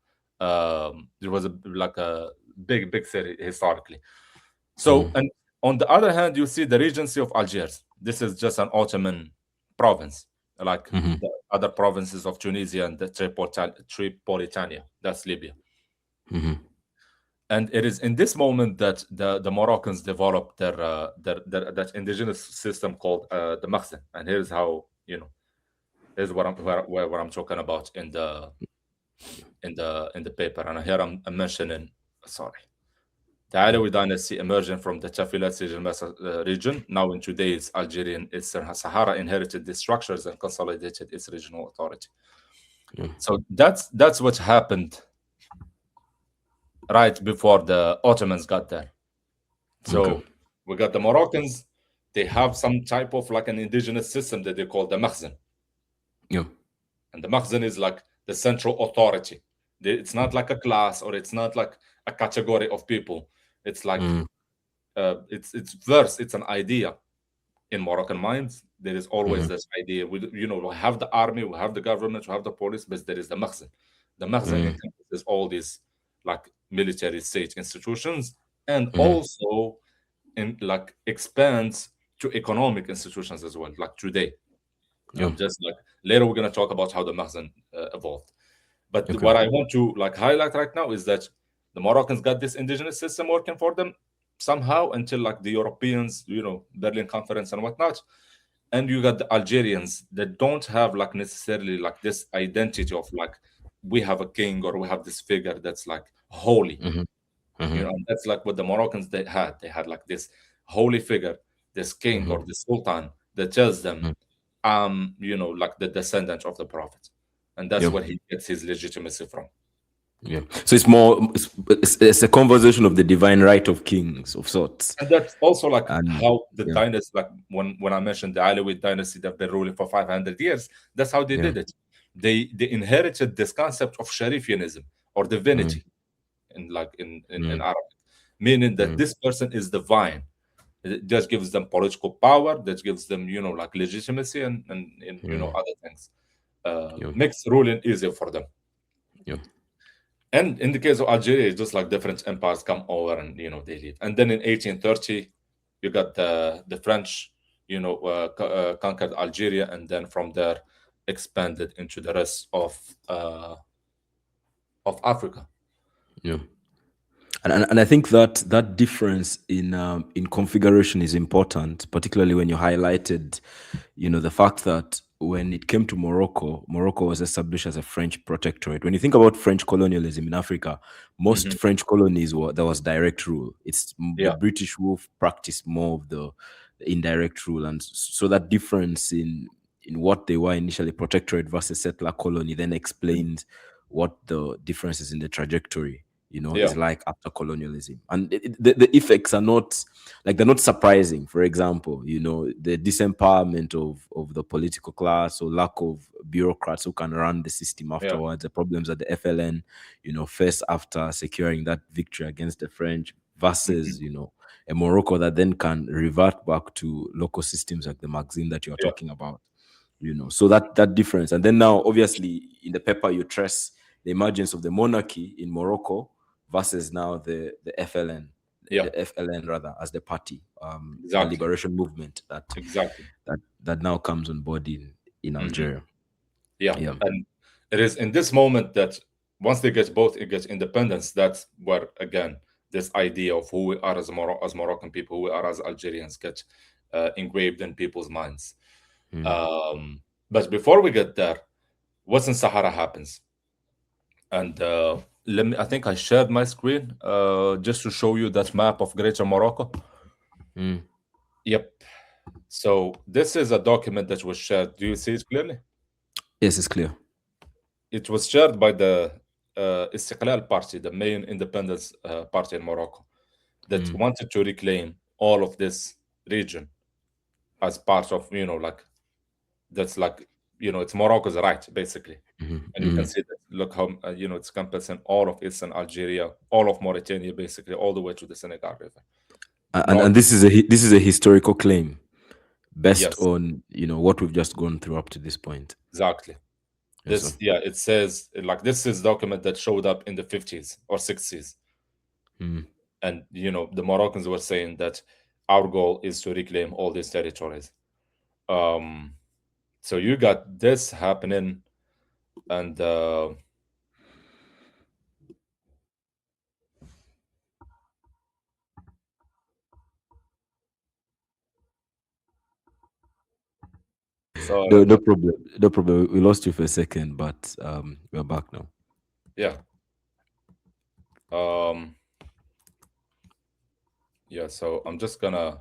There was like a big city historically. So, and on the other hand, you see the Regency of Algiers. This is just an Ottoman province, like the other provinces of Tunisia and the Tripolitania. That's Libya. And it is in this moment that the Moroccans developed their that indigenous system called the Makhzen. And here's how here's what I'm talking about in the paper. And here I'm mentioning, sorry. The Alawi dynasty emerging from the Tafilat Sijil region, now in today's Algerian Eastern Sahara, inherited these structures and consolidated its regional authority. So that's what happened right before the Ottomans got there. Okay. So we got the Moroccans, they have some type of like an indigenous system that they call the Makhzen. Yeah. And the Makhzen is like the central authority. It's not like a class, or it's not like a category of people. It's like Mm, it's verse, it's an idea in Moroccan minds. There is always mhm, this idea. We have the army, we have the government, we have the police, but there is the makhzen. The makhzen mm, encompasses all these like military state institutions, and mhm, also in like expands to economic institutions as well. Like today, yeah. just like later we're gonna talk about how the makhzen evolved. But Okay. what I want to like highlight right now is that the Moroccans got this indigenous system working for them somehow until like the Europeans, Berlin Conference and whatnot. And you got the Algerians that don't have like necessarily like this identity of like we have a king or we have this figure that's like holy, Mhm, mhm, and that's like what the Moroccans they had. They had like this holy figure, this king mhm, or the sultan that tells them, mhm, like the descendant of the prophet, and that's yeah. where he gets his legitimacy from. Yeah. So it's more, it's a conversation of the divine right of kings of sorts. And that's also like And how the yeah, dynasty, like when I mentioned the Alawite dynasty that been ruling for 500 years, that's how they yeah. did it. They inherited this concept of Sharifianism or Mm, divinity in like in mm, Arabic, meaning that mm, this person is divine. It just gives them political power, that gives them, like legitimacy and mm, other things. yeah, Makes ruling easier for them. yeah. And in the case of Algeria, it's just like different empires come over and they leave. And then in 1830, you got the French, conquered Algeria, and then from there expanded into the rest of Africa. Yeah. And I think that that difference in configuration is important, particularly when you highlighted, the fact that when it came to Morocco, Morocco was established as a French protectorate. When you think about French colonialism in Africa, most Hmm. French colonies were there was direct rule. It's the Yeah, British who practiced more of the indirect rule, and so that difference in what they were initially protectorate versus settler colony then explains what the differences in the trajectory yeah, is like after colonialism. And the effects are not like they're not surprising. For example, the disempowerment of the political class or lack of bureaucrats who can run the system yeah, afterwards, the problems that the FLN, face after securing that victory against the French hmm, versus, a Morocco that then can revert back to local systems like the magazine that you're yeah, talking about. So that difference. And then now obviously in the paper you trace the emergence of the monarchy in Morocco versus now the FLN, yeah, the FLN rather as the party, the exactly, liberation movement that exactly. that now comes on board in Hmm. Algeria. Yeah, Yeah. and it is in this moment that once they get both, it gets independence. That's where again this idea of who we are as Moroccan people, who we are as Algerians, get engraved in people's minds. Mm, Um, but before we get there, Western Sahara happens, and let me. I think I shared my screen just to show you that map of Greater Morocco. mm. Yep. So this is a document that was shared. Do you see it clearly? Yes, it's clear. It was shared by the Istiqlal Party, the main independence party in Morocco, that Mm, wanted to reclaim all of this region as part of, like, that's like, it's Morocco's right, basically. mhm, And you can mm. see that, look how, it's encompassing all of Eastern Algeria, all of Mauritania, basically, all the way to the Senegal River. And Not, this is a historical claim based yes, on what we've just gone through up to this point. exactly. Yes, sir. This, yeah, it says, like, this is document that showed up in the 50s or 60s. Mm. And the Moroccans were saying that our goal is to reclaim all these territories. um so you got this happening, and sorry No, I'm no just, problem. No problem. We lost you for a second, but we're back now. yeah, um yeah, so I'm just gonna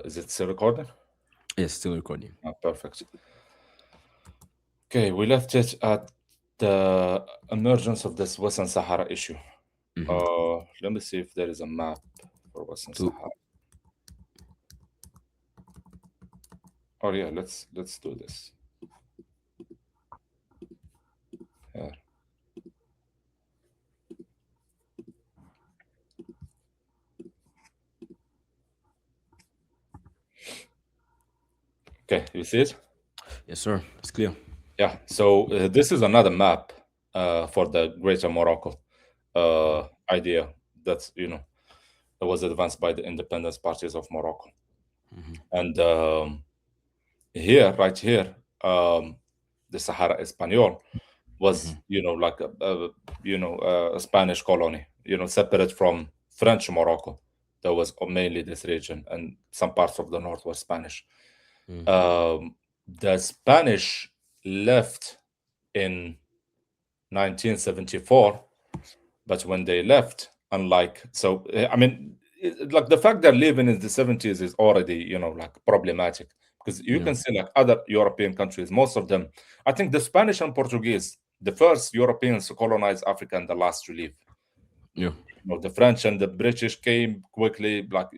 is it still recording? Yes, still recording. Perfect. Okay, we left it at the emergence of this Western Sahara issue. Hmm. Let me see if there is a map for Western So Sahara. Oh yeah, let's do this. Yeah. Okay, you see it? Yes, sir. It's clear. Yeah. So this is another map for the Greater Morocco idea that that was advanced by the independence parties of Morocco. And here, right here, um, the Sahara Espanol was, like a Spanish colony, separate from French Morocco. That was mainly this region, and some parts of the north were Spanish. Um, the Spanish left in 1974, but when they left, unlike I mean, like the fact they're living in the 70s is already like problematic, because you Yeah. can see like other European countries, most of them, I think the Spanish and Portuguese, the first Europeans to colonize Africa and the last to leave. Yeah. The French and the British came quickly, like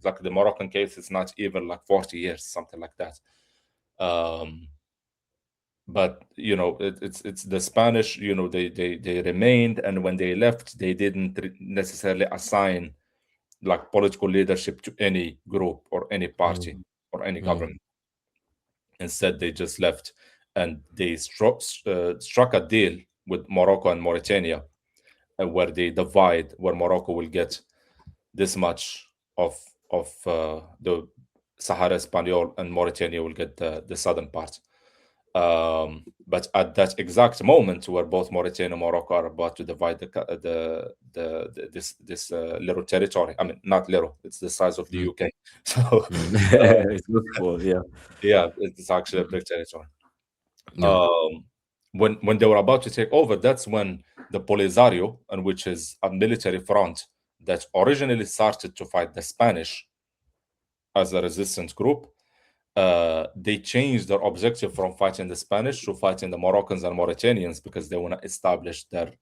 like the Moroccan case, it's not even like 40 years, something like that. um but it's the Spanish, they remained, and when they left they didn't necessarily assign like political leadership to any group or any party Mm, or any mm, government. Instead they just left, and they struck a deal with Morocco and Mauritania, where they divide, where Morocco will get this much of the Sahara Espanol, and Mauritania will get the southern part. But at that exact moment, where both Mauritania and Morocco are about to divide this little territory, I mean, not little, it's the size of the mm, UK. So, mm. uh, It's not small. Yeah. yeah, it's actually a Mm, big territory. yeah. Um, when they were about to take over, that's when the Polisario, and which is a military front that originally started to fight the Spanish as a resistance group, they changed their objective from fighting the Spanish to fighting the Moroccans and Mauritanians, because they want to establish their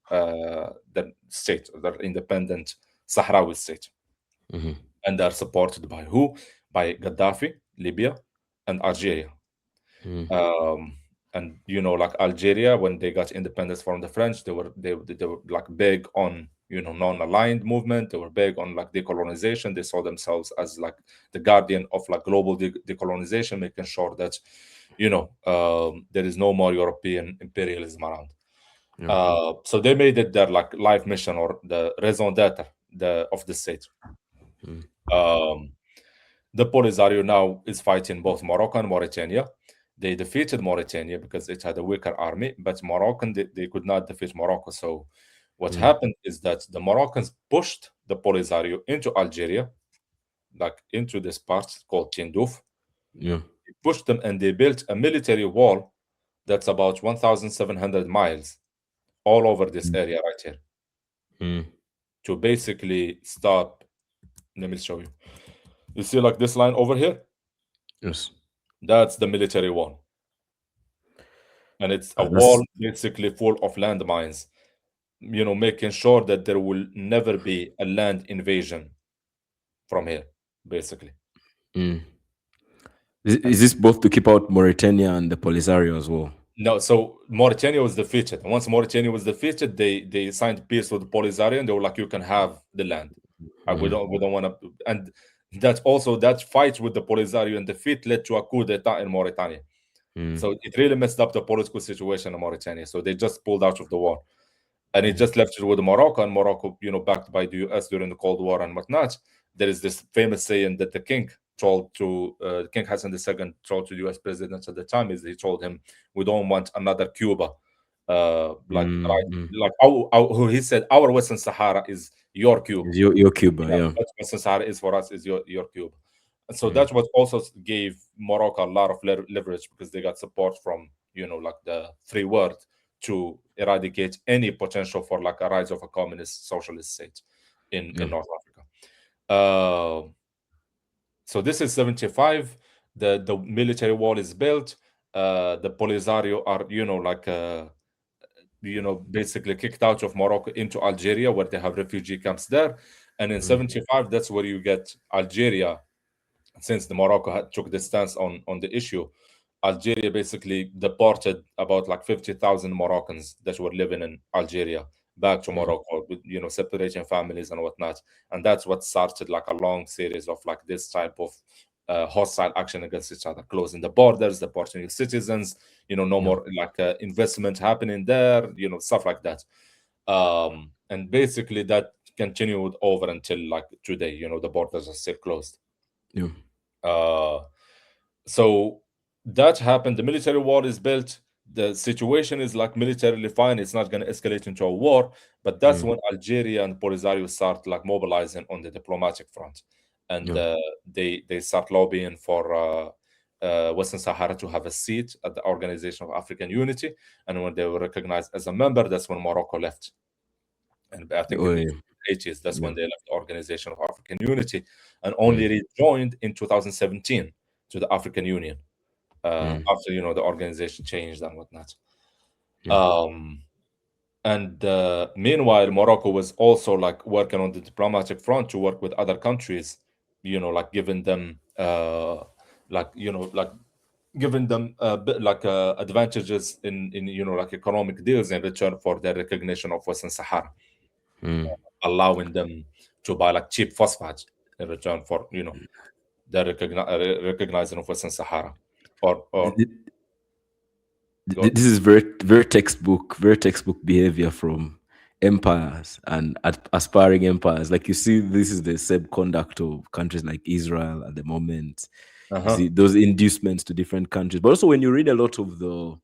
state, their independent Sahrawi state, Hmm. and they're supported by who? By Gaddafi, Libya, and Algeria. Mm, Um, and like Algeria, when they got independence from the French, they were like big on non-aligned movement. They were big on like decolonization. They saw themselves as like the guardian of like global decolonization, making sure that there is no more European imperialism around. yeah. So they made it their like life mission, or the raison d'être of the state. Mm, Um, the Polisario now is fighting both Morocco and Mauritania. They defeated Mauritania because it had a weaker army, but Moroccan, they could not defeat Morocco. So what mm, happened is that the Moroccans pushed the Polisario into Algeria, like into this part called Tindouf. yeah. They pushed them, and they built a military wall that's about 1,700 miles all over this Mm, area right here, mm, to basically stop. Let me show you. You see, like this line over here? yes. That's the military wall. And it's a That's wall basically full of landmines, making sure that there will never be a land invasion from here, basically. mm. Is this both to keep out Mauritania and the Polisario as well? No, so Mauritania was defeated. Once Mauritania was defeated, they signed peace with the Polisario, and they were like, "You can have the land. Mm, We don't want to." And that also, that fight with the Polisario and defeat led to a coup d'état in Mauritania. mm, So it really messed up the political situation in Mauritania. So they just pulled out of the war, and it mm, just left it with Morocco. And Morocco, backed by the US during the Cold War and whatnot. There is this famous saying that the king told to King Hassan II told to the US president at the time, is he told him, "We don't want another Cuba." Like mm, right, mm. like he said, our Western Sahara is your Cube. Is your Cuba? Yeah, Yeah. what Western Sahara is for us is your Cube. And so Mm, that's what also gave Morocco a lot of leverage, because they got support from like the free world to eradicate any potential for like a rise of a communist socialist state yeah. in North Africa. Uh, so this is 75. The military wall is built. The Polisario are basically kicked out of Morocco into Algeria, where they have refugee camps there. And in Mm, 75, that's where you get Algeria, since the Morocco took the stance on the issue. Algeria basically deported about like 50,000 Moroccans that were living in Algeria back to mm, Morocco, with separating families and whatnot. And that's what started like a long series of like this type of hostile action against each other, closing the borders, deporting citizens, no Yeah. more like investment happening there, stuff like that. And basically that continued over until like today, the borders are still closed. Yeah. Uh, so that happened. The military wall is built. The situation is like militarily fine. It's not going to escalate into a war. But that's Mm. when Algeria and Polisario start like mobilizing on the diplomatic front, and Yeah. they start lobbying for Western Sahara to have a seat at the Organization of African Unity. And when they were recognized as a member, that's when Morocco left. And I think Oh, in the yeah. 80s, that's Yeah. when they left the Organization of African Unity, and only Mm. rejoined in 2017 to the African Union Mm. after the organization changed and whatnot. Yeah. Um, and meanwhile, Morocco was also like working on the diplomatic front to work with other countries, like giving them like giving them like advantages in like economic deals in return for their recognition of Western Sahara, Mm. allowing them to buy like cheap phosphates in return for the recognizing of Western Sahara, or go. This is very textbook behavior from empires and aspiring empires. Like you see, this is the same conduct of countries like Israel at the moment. You Uh-huh. see those inducements to different countries, but also when you read a lot of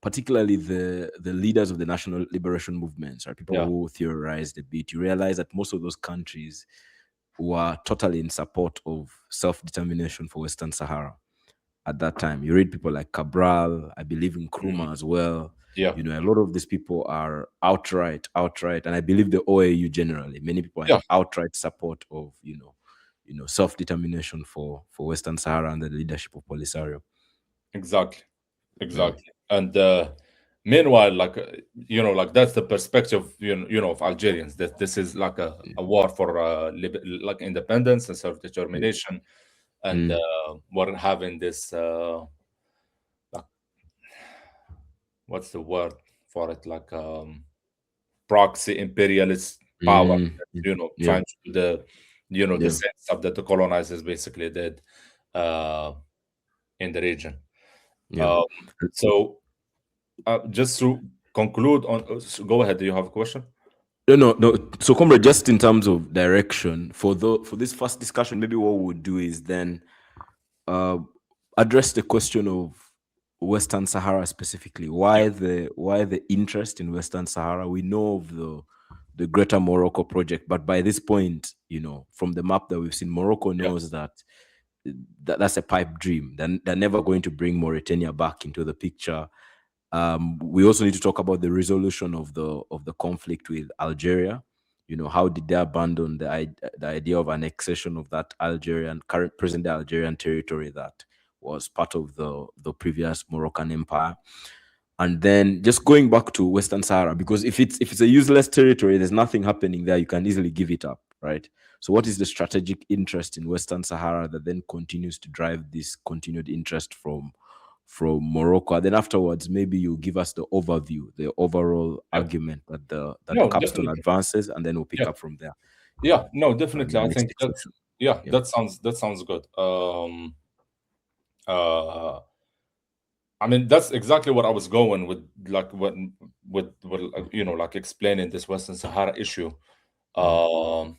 particularly the leaders of the national liberation movements, right? People Yeah. who theorized a bit, you realize that most of those countries were totally in support of self-determination for Western Sahara at that time. You read people like Cabral, I believe in Mhm. Nkrumah as well. Yeah. A lot of these people are outright, and I believe the OAU generally, many people are Yeah. in outright support of, self-determination for Western Sahara and the leadership of Polisario. Exactly. Yeah. Exactly. And meanwhile, like like that's the perspective, of Algerians. That this is like a war for like independence and self Yeah. determination, and Mm, we're having this like, what's the word for it? Like proxy imperialist power. mm, mm, yeah, Trying to do the the yeah, same stuff that the colonizers basically did uh, in the region. yeah. Um, so just to conclude on, go ahead. Do you have a question? No, no, no. So, comrade, just in terms of direction for this first discussion, maybe what we'll do is then uh, address the question of Western Sahara specifically. Yeah, Why the interest in Western Sahara? We know of the Greater Morocco project, but by this point, from the map that we've seen, Morocco yeah, knows that's a pipe dream. They're never going to bring Mauritania back into the picture. We also need to talk about the resolution of the conflict with Algeria. How did they abandon the idea of annexation of that Algerian current present day Algerian territory that was part of the previous Moroccan Empire? And then just going back to Western Sahara, because if it's a useless territory, there's nothing happening there. You can easily give it up, right? So, what is the strategic interest in Western Sahara that then continues to drive this continued interest from Morocco? And then afterwards, maybe you give us the overview, the overall yeah. argument that No, Capstone definitely. advances, and then we'll pick Yeah, up from there yeah. No, in definitely. the I next think that's discussion. yeah. Yeah. That sounds good. Uh, I mean, that's exactly what I was going with, like when with like explaining this Western Sahara issue. Mm. Um,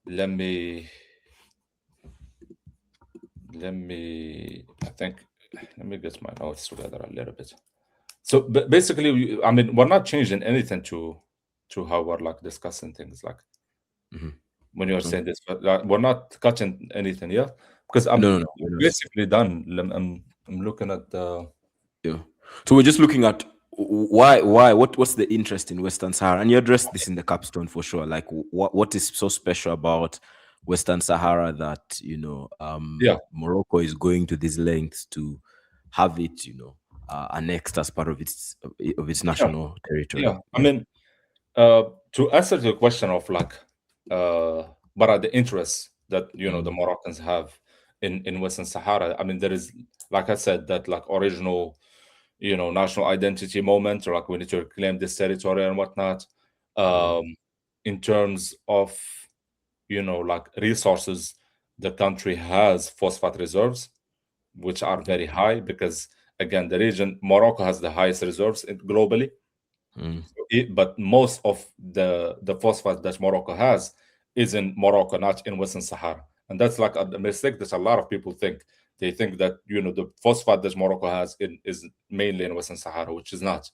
let me I think let me get my notes together a little bit. So basically, I mean, we're not changing anything to how we're like discussing things. Like Mhm. when you're Okay. saying this, but we're not cutting anything yet because No, I'm no, no. We're not. basically done. I'm looking at the Yeah. So we're just looking at what's the interest in Western Sahara, and you addressed this in the capstone for sure. Like, what is so special about Western Sahara that yeah, Morocco is going to these lengths to have it, annexed as part of its yeah, national territory. yeah. I Yeah. mean, to answer the question of like, uh, what are the interests that the Mm, Moroccans have in Western Sahara? I mean, there is, like I said, that like original, national identity moment, or like we need to reclaim this territory and whatnot. mm, Um, in terms of like resources, the country has phosphate reserves, which are Yeah. very high because, again, the region, Morocco has the highest reserves globally. Mm. But most of the phosphate that Morocco has is in Morocco, not in Western Sahara. And that's like a mistake that a lot of people think. They think that, the phosphate that Morocco has is mainly in Western Sahara, which is not.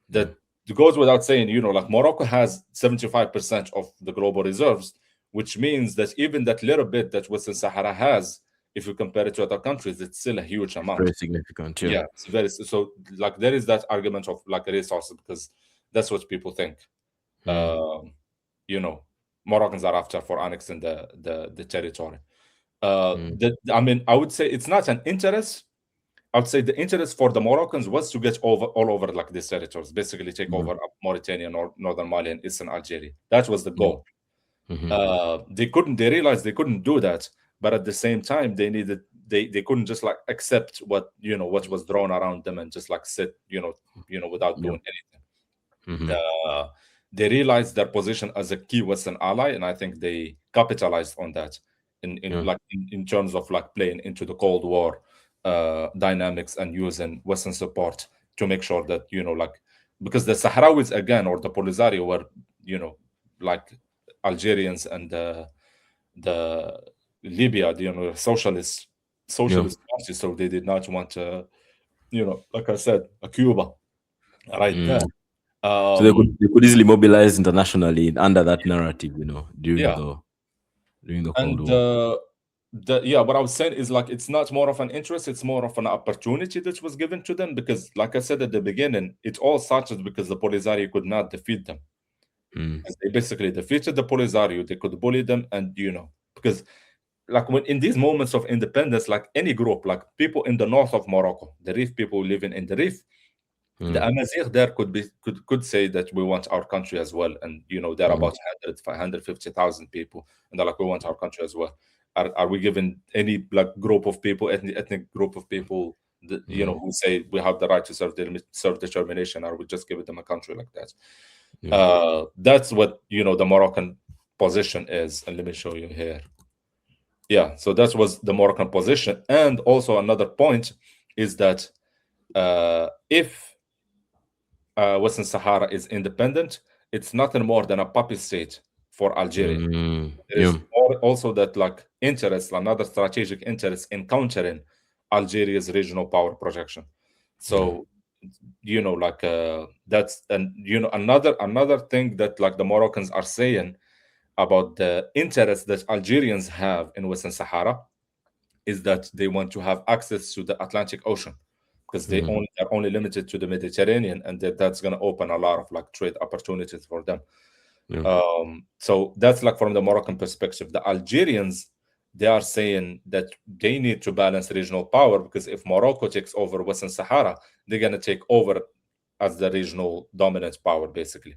That Mm. goes without saying, like Morocco has 75% of the global reserves, which means that even that little bit that Western Sahara has, if you compare it to other countries, it's still a huge It's amount. very significant. Yeah. Yeah, it's very so, like, there is that argument of like resources, because that's what people think. Mm. Um, you know, Moroccans are after for annexing the territory. Mm. I mean, I would say it's not an interest. I would say the interest for the Moroccans was to get over all over like these territories, basically take Mm. over Mauritania, northern Mali, and eastern Algeria. That was the Yeah. goal. Mm-hmm. They realized they couldn't do that, but at the same time they couldn't just like accept what was thrown around them and just like sit, without Yeah. doing anything. Mm-hmm. uh, they realized their position as a key Western ally, and I think they capitalized on that Yeah. in terms of like playing into the Cold War dynamics and using Western support to make sure that, like, because the Sahrawis again, or the Polisario, were, you know like Algerians and the Libya, socialist Yeah. party, so they did not want to, like I said, a Cuba right there. Mm. So um they could easily mobilize internationally under that narrative, yeah. during the Cold And War. yeah, what I was saying is like it's not more of an interest, it's more of an opportunity that was given to them, because like I said at the beginning, it all started because the Polisario could not defeat them. Mm. As they basically defeated the Polisario, they could bully them, and because like when in these moments of independence, like any group, like people in the north of Morocco, the Rif people living in the Rif, the Mm. Amazigh there could say that we want our country as well, and they're Mm. about 150,000 people, and they're like, we want our country as well. Are we given any like group of people, ethnic group of people that, Mm. who say we have the right to self determination? Are we just giving them a country like that? Yeah. That's what the Moroccan position is, and let me show you here. Yeah, so that was the Moroccan position, and also another point is that if Western Sahara is independent, it's nothing more than a puppy state for Algeria. Mm. There Yeah. is also that like interest, another strategic interest in countering Algeria's regional power projection. Yeah. So like that's, and another thing that like the Moroccans are saying about the interest that Algerians have in Western Sahara is that they want to have access to the Atlantic Ocean, because Mm. are only limited to the Mediterranean, and that's going to open a lot of like trade opportunities for them. Yeah. So that's like from the Moroccan perspective. The Algerians, they are saying that they need to balance regional power, because if Morocco takes over Western Sahara, they're going to take over as the regional dominant power, basically.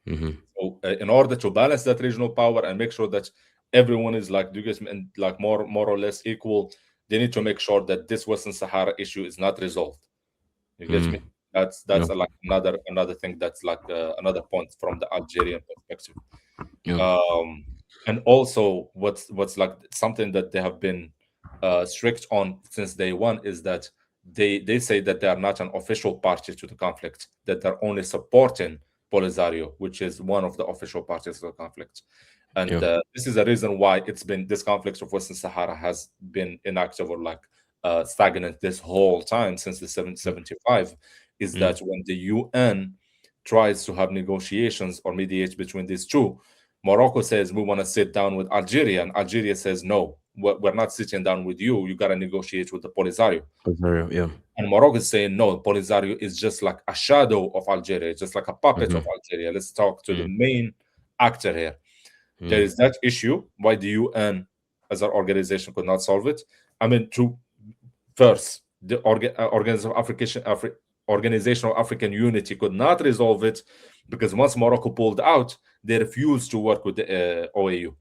Mm-hmm. So, in order to balance that regional power and make sure that everyone is like, do you guys mean, like more or less equal, they need to make sure that this Western Sahara issue is not resolved. You get Mm. me? That's Yeah. like another thing, that's like another point from the Algerian perspective. Yeah. Um, and also, what's like something that they have been strict on since day one is that they say that they are not an official party to the conflict, that they're only supporting Polisario, which is one of the official parties to the conflict. And Yeah. this is the reason why this conflict of Western Sahara has been inactive, or like stagnant this whole time since the Mm. 1775, is Mm. that when the UN tries to have negotiations or mediate between these two, Morocco says we want to sit down with Algeria, and Algeria says no, we're not sitting down with you. You got to negotiate with the Polisario. Rosario. Yeah. And Morocco is saying no, Polisario is just like a shadow of Algeria, just like a puppet of Mm-hmm. Algeria. Let's talk to the Mm. main actor here. There Mm. is that issue. Why the UN as an organization could not solve it? I mean, to first, the Organization of African Unity could not resolve it, because once Morocco pulled out, they refused to work with the OAU.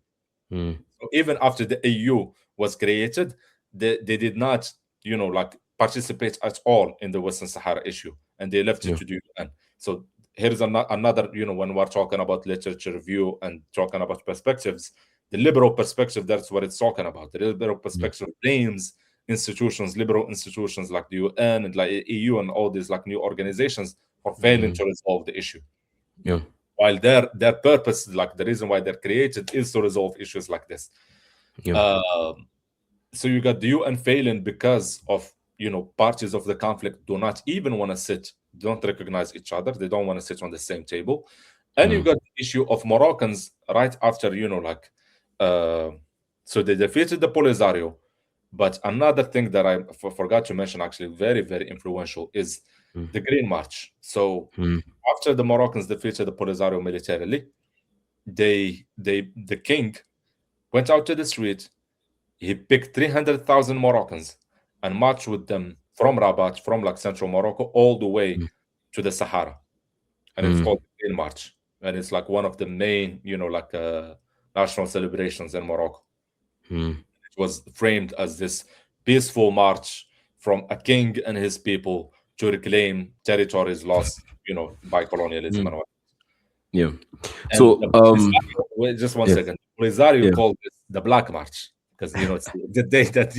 Mm. So even after the AU was created, they did not, like participate at all in the Western Sahara issue, and they left it Yeah. to the UN. So here's another, when we're talking about literature review and talking about perspectives, The liberal perspective, that's what it's talking about. The liberal Yeah. perspective blames institutions, liberal institutions like the UN and like EU and all these like new organizations for failing Mm. to resolve the issue. Yeah. While their purpose, like the reason why they're created, is to resolve issues like this. Yeah. Um, so you got the UN failing because of parties of the conflict do not even want to sit, don't recognize each other, they don't want to sit on the same table, and you Mm. got the issue of Moroccans right after uh, so they defeated the Polisario. But another thing that I forgot to mention, actually very very influential, is Mm. the Green March. So Mm. after the Moroccans defeated the Polisario militarily, the king went out to the street. He picked 300,000 Moroccans and marched with them from Rabat, from like central Morocco, all the way Mm. to the Sahara. And it's Mm. called the Green March. And it's like one of the main, national celebrations in Morocco. Mm. It was framed as this peaceful march from a king and his people to reclaim territories lost, by colonialism and Mm. what. Yeah. And So the Polisario, wait, just one yeah. second. Polisario Yeah. called this the Black March because it's the day that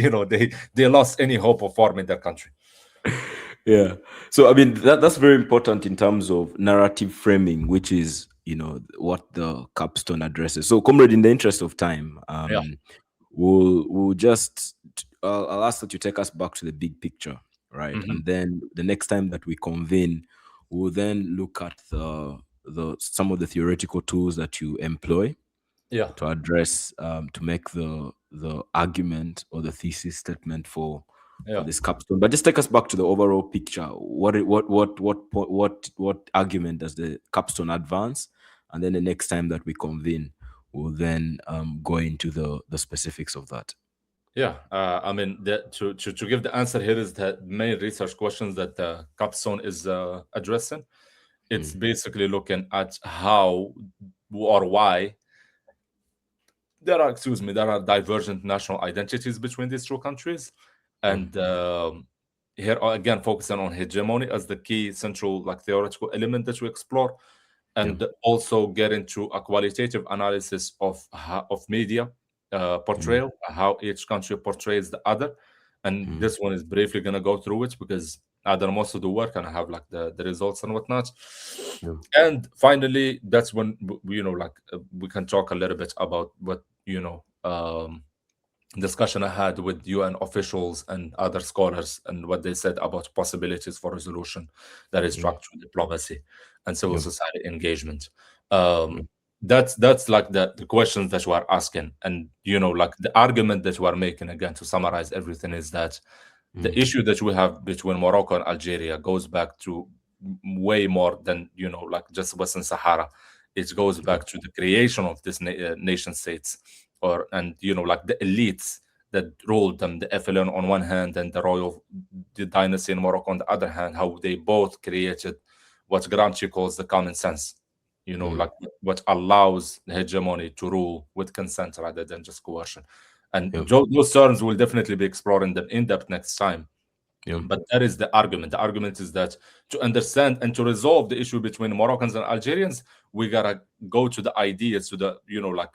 they lost any hope of forming their country. Yeah. So I mean that's very important in terms of narrative framing, which is what the capstone addresses. So, comrade, in the interest of time, Yeah. we'll just I'll ask that you take us back to the big picture, right? Hmm. And then the next time that we convene, we'll then look at the some of the theoretical tools that you employ Yeah. to address to make the argument or the thesis statement for Yeah. this capstone. But just take us back to the overall picture. What argument does the capstone advance? And then the next time that we convene, we'll then go into the specifics of that. Yeah. I mean, to give the answer here is the main research questions that Capstone is addressing. It's Mm. basically looking at how or why there are divergent national identities between these two countries, Yeah. and here again focusing on hegemony as the key central like theoretical element that we explore, Yeah. and also get into a qualitative analysis of media Mm. portrayal, how each country portrays the other, and Mm. this one is briefly gonna go through it because I done most of the work and I have like the results and whatnot. Yeah. And finally, that's when we can talk a little bit about what discussion I had with UN officials and other scholars and what they said about possibilities for resolution that is Mm. structural diplomacy and civil Yeah. society engagement. Yeah. That's like the questions that you are asking, and like the argument that you are making, again to summarize everything, is that the Mm. issue that we have between Morocco and Algeria goes back to way more than like just Western Sahara. It goes Yeah. back to the creation of this nation states, or and like the elites that ruled them, the FLN on one hand and the dynasty in Morocco on the other hand, how they both created what Gramsci calls the common sense, Mm. like what allows the hegemony to rule with consent rather than just coercion. And Yeah. those terms will definitely be exploring them in depth next time. Yeah. But that is the argument. The argument is that to understand and to resolve the issue between Moroccans and Algerians, we gotta go to the ideas, to the like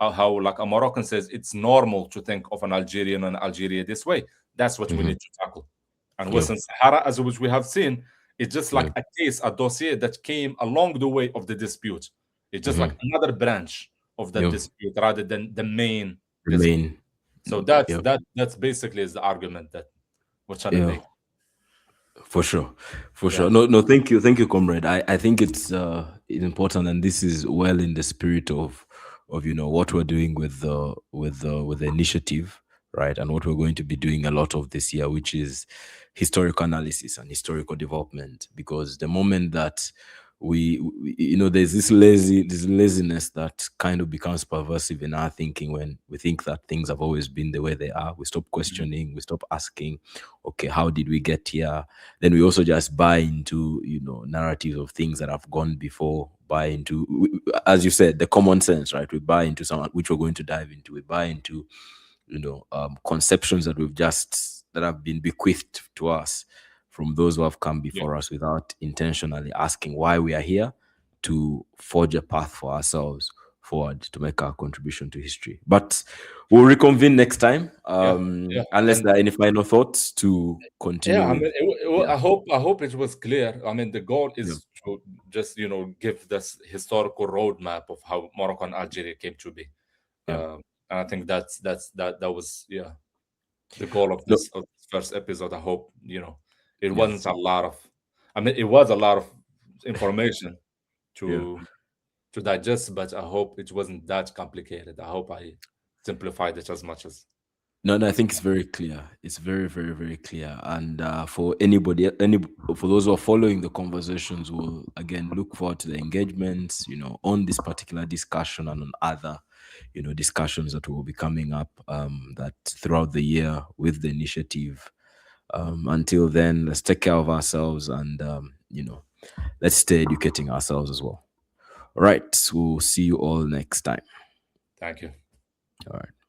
how like a Moroccan says it's normal to think of an Algerian and Algeria this way. That's what we Mhm. need to tackle. And Yeah. Western Sahara, as which we have seen, it's just Yeah. like a case, a dossier that came along the way of the dispute. It's just like Mhm. another branch of that Yeah. dispute rather than the main dispute. Remain. So that's Yeah. that's basically is the argument that we're trying to Yeah. make. For sure, for Yeah. sure. No, no, thank you, comrade. I think it's important, and this is well in the spirit of what we're doing with the initiative, right? And what we're going to be doing a lot of this year, which is historical analysis and historical development. Because the moment that there's this laziness that kind of becomes pervasive in our thinking when we think that things have always been the way they are. We stop Mhm. questioning, we stop asking, okay, how did we get here? Then we also just buy into narratives of things that have gone before, buy into as you said, the common sense, right? We buy into some, which we're going to dive into. We buy into conceptions that have been bequeathed to us from those who have come Yeah. before us without intentionally asking why we are here, to forge a path for ourselves forward to make our contribution to history. But we'll reconvene next time, Yeah, yeah, unless and there are any final thoughts to yeah, continue I mean, with. Yeah, I hope it was clear. I mean, the goal yeah, is to just give this historical roadmap of how Morocco and Algeria came to be, yeah. and I think that was the goal No, of this first episode. I hope it yeah, wasn't a lot of, I mean, it was a lot of information yeah. to digest, but I hope it wasn't that complicated. I hope I simplified it as much No, no, I as think it's very clear. It's very, very, very clear. And for anybody, for those who are following the conversations, will again look forward to the engagements, on this particular discussion and on other, discussions that will be coming up, that throughout the year with the initiative. Until then, let's take care of ourselves and, let's stay educating ourselves as well. All right. We'll see you all next time. thank you. All right.